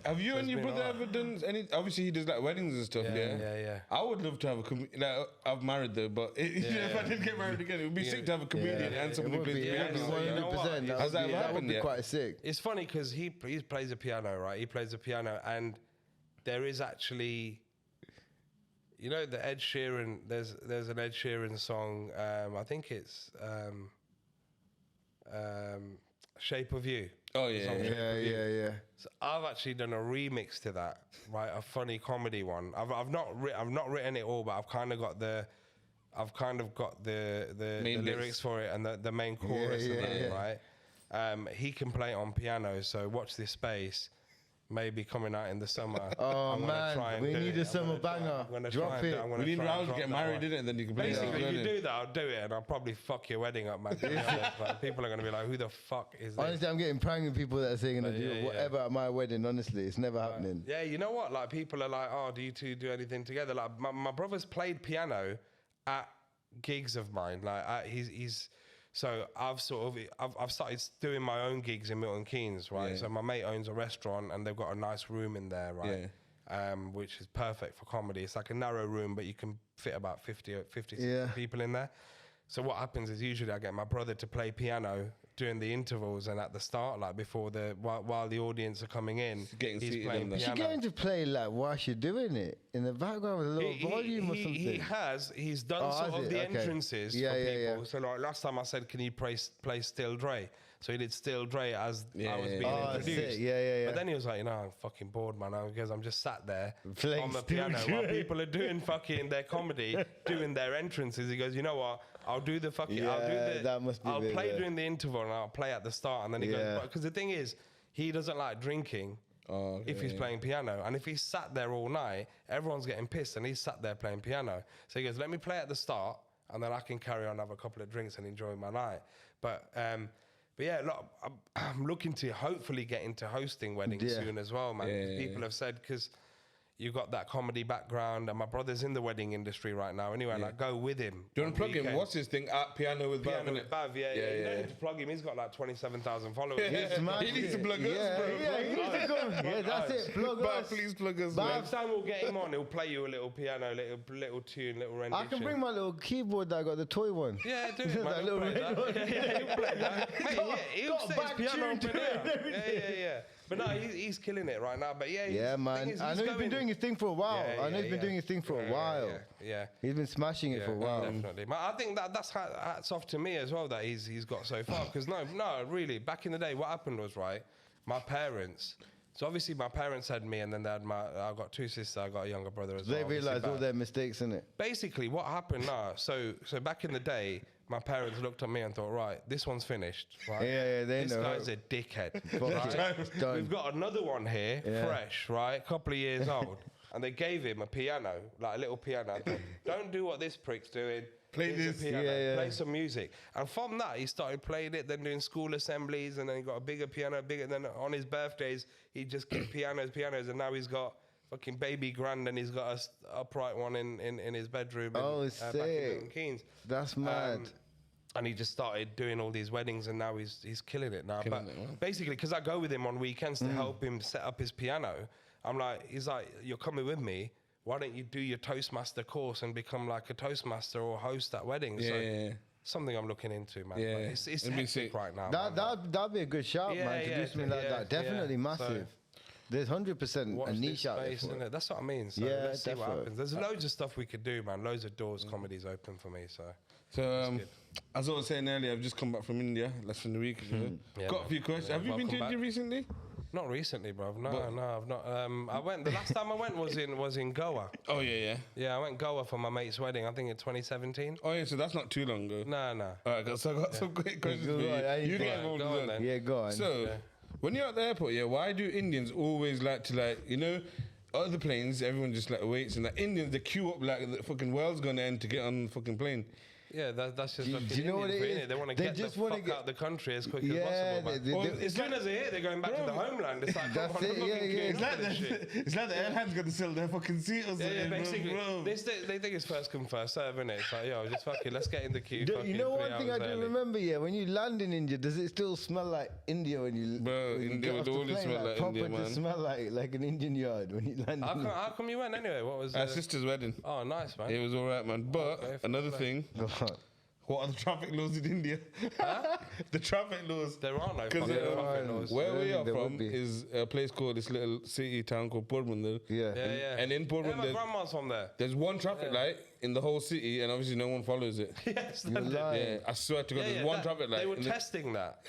have you and your brother ever done any? Obviously he does like weddings and stuff. Yeah. I would love to have a comedian. Like, I've married though, but if I did get married again, it would be sick to have a comedian and somebody who plays piano. 100%. Has that That would be quite sick. It's funny because he plays the piano, right? He plays the piano, and there is actually. You know the Ed Sheeran. There's an Ed Sheeran song. I think it's "Shape of You." Oh yeah. So I've actually done a remix to that, right? A funny comedy one. I've not written it all, but I've kind of got the lyrics for it and the main chorus of it, right? He can play it on piano. So watch this space. Maybe coming out in the summer. Oh man, we need a summer banger. Drop it. We need Rahul to get married, didn't it? And then you can play Basically, if you do that, I'll do it, and I'll probably fuck your wedding up, man. People are gonna be like, "Who the fuck is this?" Honestly, I'm getting pranked with people that are saying gonna do whatever at my wedding. Honestly, it's never happening. Yeah, you know what? Like people are like, "Oh, do you two do anything together?" Like my brother's played piano at gigs of mine. Like he's. So I've started doing my own gigs in Milton Keynes, right? Yeah. So my mate owns a restaurant and they've got a nice room in there, right? Yeah. Which is perfect for comedy. It's like a narrow room, but you can fit about 50 people in there. So what happens is usually I get my brother to play piano during the intervals and at the start, like before while the audience are coming in, Getting he's seated playing on that. You should piano. get him to play like whilst you're doing it in the background with a little volume or something. He's done Oh, sort has of it? the Okay. entrances Yeah, for yeah, people. yeah. So like last time I said, can you play Still Dre? So he did Still Dre as I was being Oh, introduced. sick. Yeah. But then he was like, I'm fucking bored, man. Because I'm just sat there Playing on the Still piano Dre. while people are doing fucking their comedy, doing their entrances. He goes, you know what? I'll do the fucking. that must be I'll weird, play yeah. during the interval and I'll play at the start. And then he goes, because the thing is, he doesn't like drinking. If he's playing piano, and if he's sat there all night, everyone's getting pissed, and he's sat there playing piano. So he goes, "Let me play at the start, and then I can carry on, have a couple of drinks, and enjoy my night." But yeah, look, I'm looking to hopefully get into hosting weddings soon as well, man. People have said because you've got that comedy background, and my brother's in the wedding industry right now. Anyway, like go with him. Do you want to plug him? weekends. What's his thing? Piano with Bav, Piano innit? with Bav, yeah. You don't need to plug him. He's got like 27,000 followers. He needs to plug us, bro. Yeah, he needs to come. Yeah, that's it. Plug Bav, us. please plug us, Bav, man. Next time we'll get him on, he'll play you a little piano, little tune, little rendition. I can bring my little keyboard that I got, the toy one. Yeah, do it, man. That He'll little play red that. one. Yeah, he'll play that. Mate, yeah, he'll got set back his piano tune up and to it down. Yeah. But no, he's killing it right now. But yeah, Yeah, man. I know he's been doing his thing for a while. I know he's been doing his thing for a while. Yeah. He's been smashing it for a while. Definitely. But I think that's hats off to me as well that he's got so far. Because no, really, back in the day, what happened was, right, my parents. So obviously my parents had me, and then they had I got two sisters, I got a younger brother as well. They obviously, realised all but their mistakes, innit? basically what happened now, so back in the day, my parents looked at me and thought, right, this one's finished, right? Yeah, they this know. guy's a dickhead. Fuck Right? it. Done. We've got another one here, fresh, right? A couple of years old. And they gave him a piano, like a little piano. Don't do what this prick's doing. Play Here's this. a piano. Yeah. Play some music. And from that, he started playing it, then doing school assemblies, and then he got a bigger piano, and then on his birthdays, he'd just get pianos, and now he's got fucking baby grand, and he's got a upright one in his bedroom. Oh, back in sick. Milton Keynes. That's mad. And he just started doing all these weddings, and now he's killing it now. But basically, because I go with him on weekends to help him set up his piano, he's like, you're coming with me. Why don't you do your Toastmaster course and become like a Toastmaster or host at weddings? Something I'm looking into, man. Yeah. But it's It'd be hectic sick. right now. man. That'd be a good shout, man, to do something like that. Definitely massive. There's 100% Watch a this niche out there space, for it. innit? That's what I mean. So Yeah, let's see what defo. happens. There's loads of stuff we could do, man. Loads of doors, comedies open for me. So So, as I was saying earlier, I've just come back from India less than a week ago. Yeah, Got man. a few questions. Yeah, Have you been to welcome India back. recently? not recently, bro. No, I've not. I went. The last time I went was in Goa. Oh, yeah. Yeah, I went Goa for my mate's wedding. I think in 2017. Oh, yeah, so that's not too long ago. No. All right, so I got some quick questions for Go on, how you. you You doing? get involved Go as on well. then. Yeah, go on. So, when you're at the airport, why do Indians always like to other planes, everyone just waits, and Indians, they queue up like the fucking world's gonna end to get on the fucking plane. Yeah, that's just. Do fucking you know what Indian it for is? They want to They get just the wanna fuck get- out the country as quick as Yeah, possible, man. they- As soon as they're here, they're going back to the homeland. It's like, That's come on, it, I'm yeah, fucking yeah. queuing It's up for this shit. It's like the airline's got to sell their fucking seat or Yeah, something, basically, bro. they think it's first come, first serve, innit? It's like, yo, just fucking, let's get in the queue. You know one thing I do remember. remember, when you land in India, does it still smell like India when you Bro, when you India get off would the always plane, smell like proper India, to man. smell like an Indian yard when you land in How come you went anyway? What was Our sister's wedding. Oh, nice, man. It was all right, man. But Okay, another fair thing, India. what are the traffic laws in India? The traffic laws. There are no 'Cause, fucking yeah, traffic laws. Where we Really, are there would from be. is a place called this little city town called Porbandar. Yeah. Yeah. And in Yeah, Porbandar, my grandma's from there. there's one traffic light in the whole city, and obviously no one follows it. Yes, You're lying. Yeah, I swear to God, there's one traffic light. They were in the- testing that.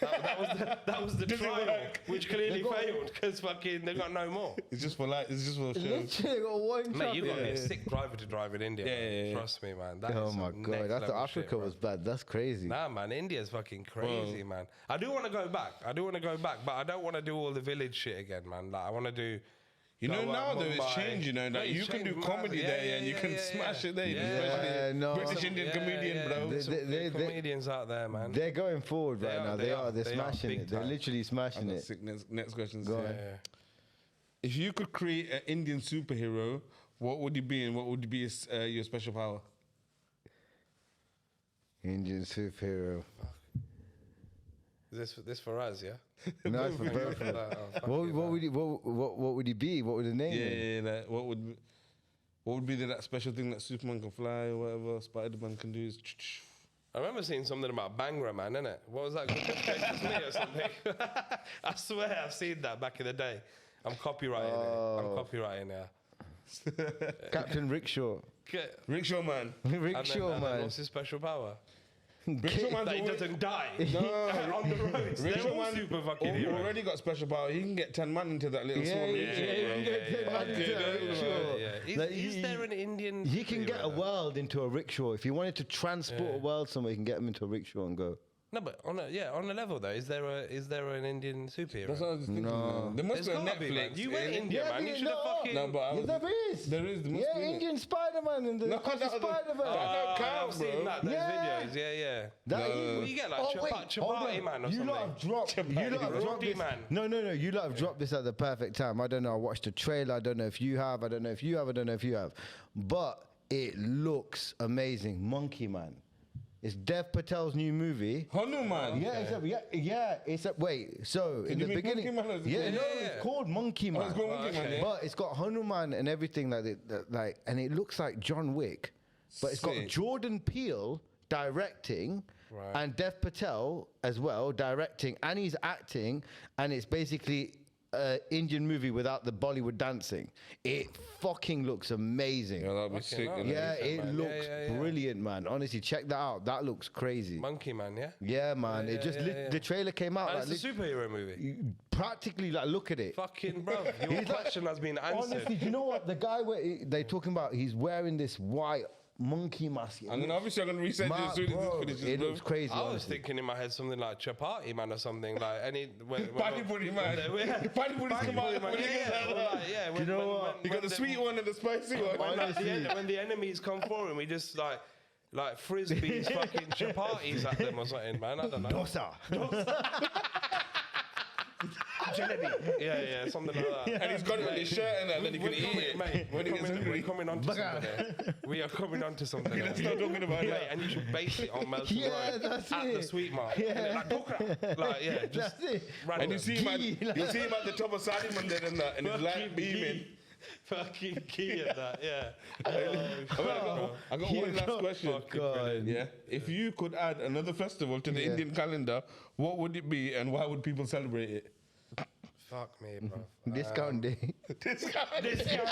That was the Does it trial, work? which clearly failed because fucking they got no more. It's just for light. It's just for show. Literally got one Mate, you got to be a traffic. sick driver to drive in India. Yeah, man. yeah, yeah. Trust me, man. That Oh is my some god, next that's level Africa shit, bro. was bad. That's crazy. Nah, man, India's fucking crazy, man. I do want to go back. But I don't want to do all the village shit again, man. Like I want to do. You know, Goa, now though it's Mumbai. changed, you know, Mate, like you it's can do changed comedy massive. there and you can smash it there, Yeah. especially no. British Indian comedian, bro. They- Some they- good comedians out there, man. They're going forward They right are, now. they They are, are. They're they are, smashing big it. They're time. literally smashing That's it. sick. Next question. Go on. Yeah. If you could create an Indian superhero, what would you be and what would be your special power? Indian superhero. Is this for us, yeah? No, it's for both of them. What would he be? What would the name be? Yeah, like, what would be that special thing that Superman can fly or whatever Spider-Man can do? Is I remember seeing something about Bangra, man, innit? What was that? Just me or something? I swear I've seen that back in the day. I'm copyrighting it. I'm copyrighting it. Captain Rickshaw. Rickshaw man. Rickshaw And then man. what's his special power? Rickshaw man's That he always- doesn't die No, on the roads. They're Rickshaw all man super fucking heroes. already got special power. He can get 10 man into that little Yeah, small yeah, rickshaw, yeah, bro. yeah. Like, Is there an Indian? He can get a superhero? world into a rickshaw. If you wanted to transport a world somewhere, you can get him into a rickshaw and go. No, but on a level though, is there an Indian superhero? That's what I was thinking. No. There must There's be a gotta be, man. Netflix. You went in- India, man. You should have fucking. No, but I was, There is. there is. There must Yeah, be. Indian Spider-Man in the No, Across no, the no. Spider-Verse. That don't count, I've seen bro. that. Those Yeah. videos. Yeah. That No. is- Well, you get like hold Chapati on. Man or You something. lot have dropped. You lot have dropped Roti this. Man. No. You lot have dropped this at the perfect time. I don't know. I watched the trailer. I don't know if you have. I don't know if you have. I don't know if you have. But it looks amazing. Monkey Man. It's Dev Patel's new movie. Hanuman. Yeah, it's a wait. So in you the mean beginning, Monkey Man or is it yeah, called- no, Yeah. it's called Monkey Man. it's called Monkey Man, yeah. But it's got Hanuman and everything like, and it looks like John Wick, but it's got Sick. Jordan Peele directing. Right. And Dev Patel as well directing, and he's acting, and it's basically an Indian movie without the Bollywood dancing. It fucking looks amazing. Yeah, that'd be sick. hell. innit? Yeah, it man. looks Yeah. brilliant, man. Honestly, check that out. That looks crazy. Monkey Man, yeah. Yeah, man. It just the trailer came out. And like, it's a superhero movie. you practically like look at it. Fucking bro, your question has been answered. Honestly, do you know what the guy they talking about? He's wearing this white monkey mask. And then obviously I'm gonna reset you as soon as this Bro, finishes, it bro. looks crazy. I was honestly. thinking in my head something like Chapati Man or something like any. Pani Puri man. Pani Puri's come out. Yeah. you know what? You got the sweet one and the spicy one. When the enemies come for him, we just like frisbees, fucking chapatis at them or something, man. I don't know. Dosa. Yeah, something like that. And he's got it on his shirt and that, then he can eat it Mate, when he gets we're hungry. coming on to something there. We are coming on to something. Let's start talking about Mate, that. and you should base it on Melton Yeah, Ryan that's at the it. sweet mark. Yeah. Like, Dokra. Like, yeah, just That's it. random. And you see him Gee, like- at the top of Sadi Mandir and that, and his light beaming. Fucking key at that, yeah. I got one last question. God. Yeah. If you could add another festival to the Yeah. Indian calendar, what would it be and why would people celebrate it? Fuck me, bro. Discount day. Discount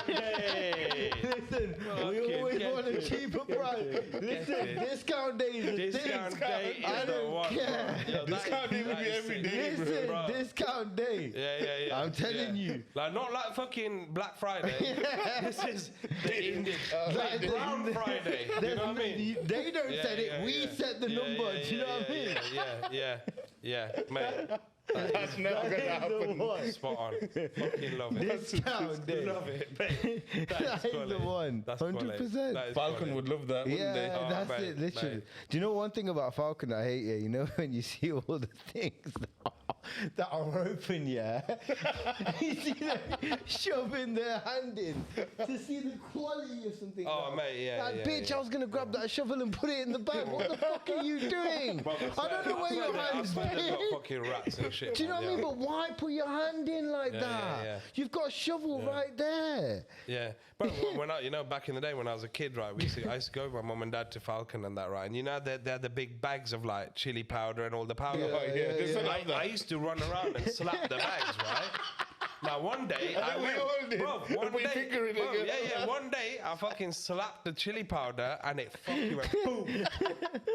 day. Listen, we Fucking always get want a it. cheaper price. Listen, it. discount day is a Discount thing. day I is the don't one, care. bro. Yo, Discount day would be every day, Listen, bro. discount day. Yeah. I'm telling you. Like, not like fucking Black Friday. This is the Indian. Like the- Brown Friday. You know what I mean? They don't Yeah, set it. yeah, We yeah. set the number. Do you know what I mean? Yeah, mate. That's never gonna happen. Spot on. Fucking love it. Discount day. Love it, mate. That is the one. That's quality. 100%. That is Falcon quality. would love that, wouldn't they? Yeah, Oh, that's mate, it, literally. mate. Do you know one thing about Falcon I hate? Yeah, you know when you see all the things that are open, yeah, you see them shoving their hand in to see the quality of something. Oh, now. mate, yeah, Like, yeah, bitch, yeah. I was gonna grab that shovel and put it in the bag. What the fuck are you doing? I don't know where your hand's They've got been. fucking rats and shit. Do you know what I man, mean? But why put your hand in like Yeah, that? yeah. You've got a shovel right there. Yeah, but when I, back in the day when I was a kid, right, I used to go with my mum and dad to Falcon and that, right, and they had the big bags of like chili powder and all the powder. I used to run around and slap the bags, right? Now one day I we went, all did. bro, one Put your day, finger in it, bro, yeah. one day I fucking slapped the chili powder and it fucking went boom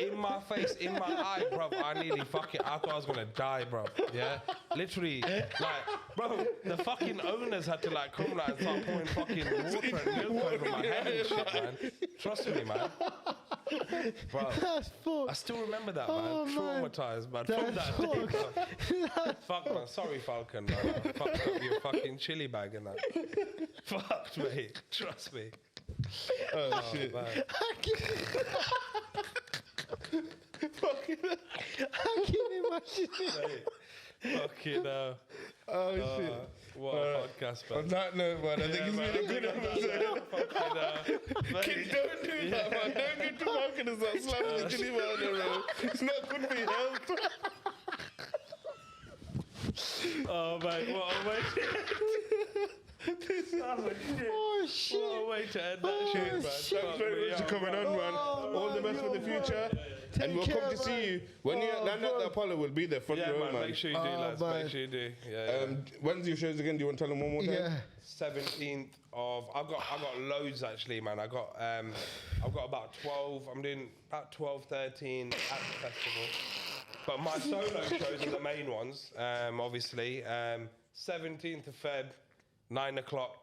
in my face, in my eye, bro. I nearly fucking, I thought I was gonna die, bro. Yeah, literally, like, bro, the fucking owners had to like come like and start pouring fucking water and milk over my head and shit, man. Trust me, man. Bro, That's fucked. I still remember that, Oh, man. man. Traumatized, man. From That's that day, fucked. bro. Fuck, man. Sorry, Falcon, man. I fucked up your fucking chili bag and that. Fucked, mate. Trust me. Oh, shit. Man. I can imagine it. Fucking Oh, shit. what a podcast, man. On that note, man, I think it's been a good episode. Kids, don't do that, man. Don't get too Falcon and start slapping the chili powder, bro. It's not good for your health. Oh, mate. What a way. Oh shit. What a way to end that shit, man. shit. Thanks very much for coming on, man. All the best for the future. And we'll come to see you. When you land at the Apollo, we'll be there front row, man. Make sure you do, lads. man. Make sure you do. Yeah. When's your shows again? Do you want to tell them one more time? Yeah. 17th of I've got loads actually, man. I've got about 12. I'm doing about 12, 13 at the festival. But my solo shows are the main ones, obviously. 17th of Feb, 9 o'clock,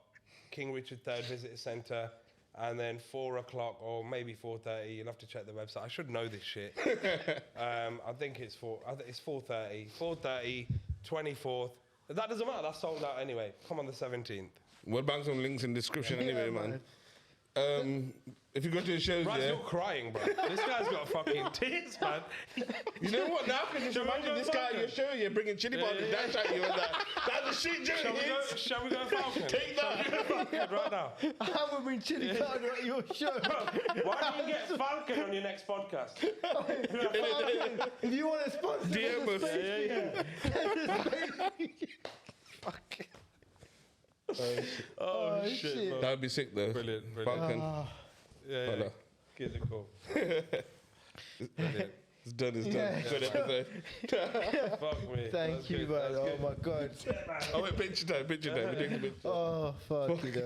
King Richard III Visitor Centre. And then 4 o'clock or maybe 4:30. You'll have to check the website. I should know this shit. I think it's 4:30. 4:30, 24th. That doesn't matter. That's sold out anyway. Come on the 17th. We'll bang some links in the description anyway, man. If you go to the shows, Raz, you're crying, bro. This guy's got fucking tears, man. You know what? Now I can just imagine this guy at your show, you're bringing chili powder, dash at you and that. That's the shit, Joey. Shall we go Falcon? Take that. Right now. I haven't been chili powder at your show. Why don't you get Falcon on your next podcast? If you want to sponsor DM us. Fuck. Oh, shit, bro. That'd be sick though. Brilliant. Falcon. Yeah. Fella. Get the call. It's done, it's done. Yeah. Good episode. Fuck me. Thank you, man. Oh my God. Oh wait, picture time. We take the picture. Oh, fuck you.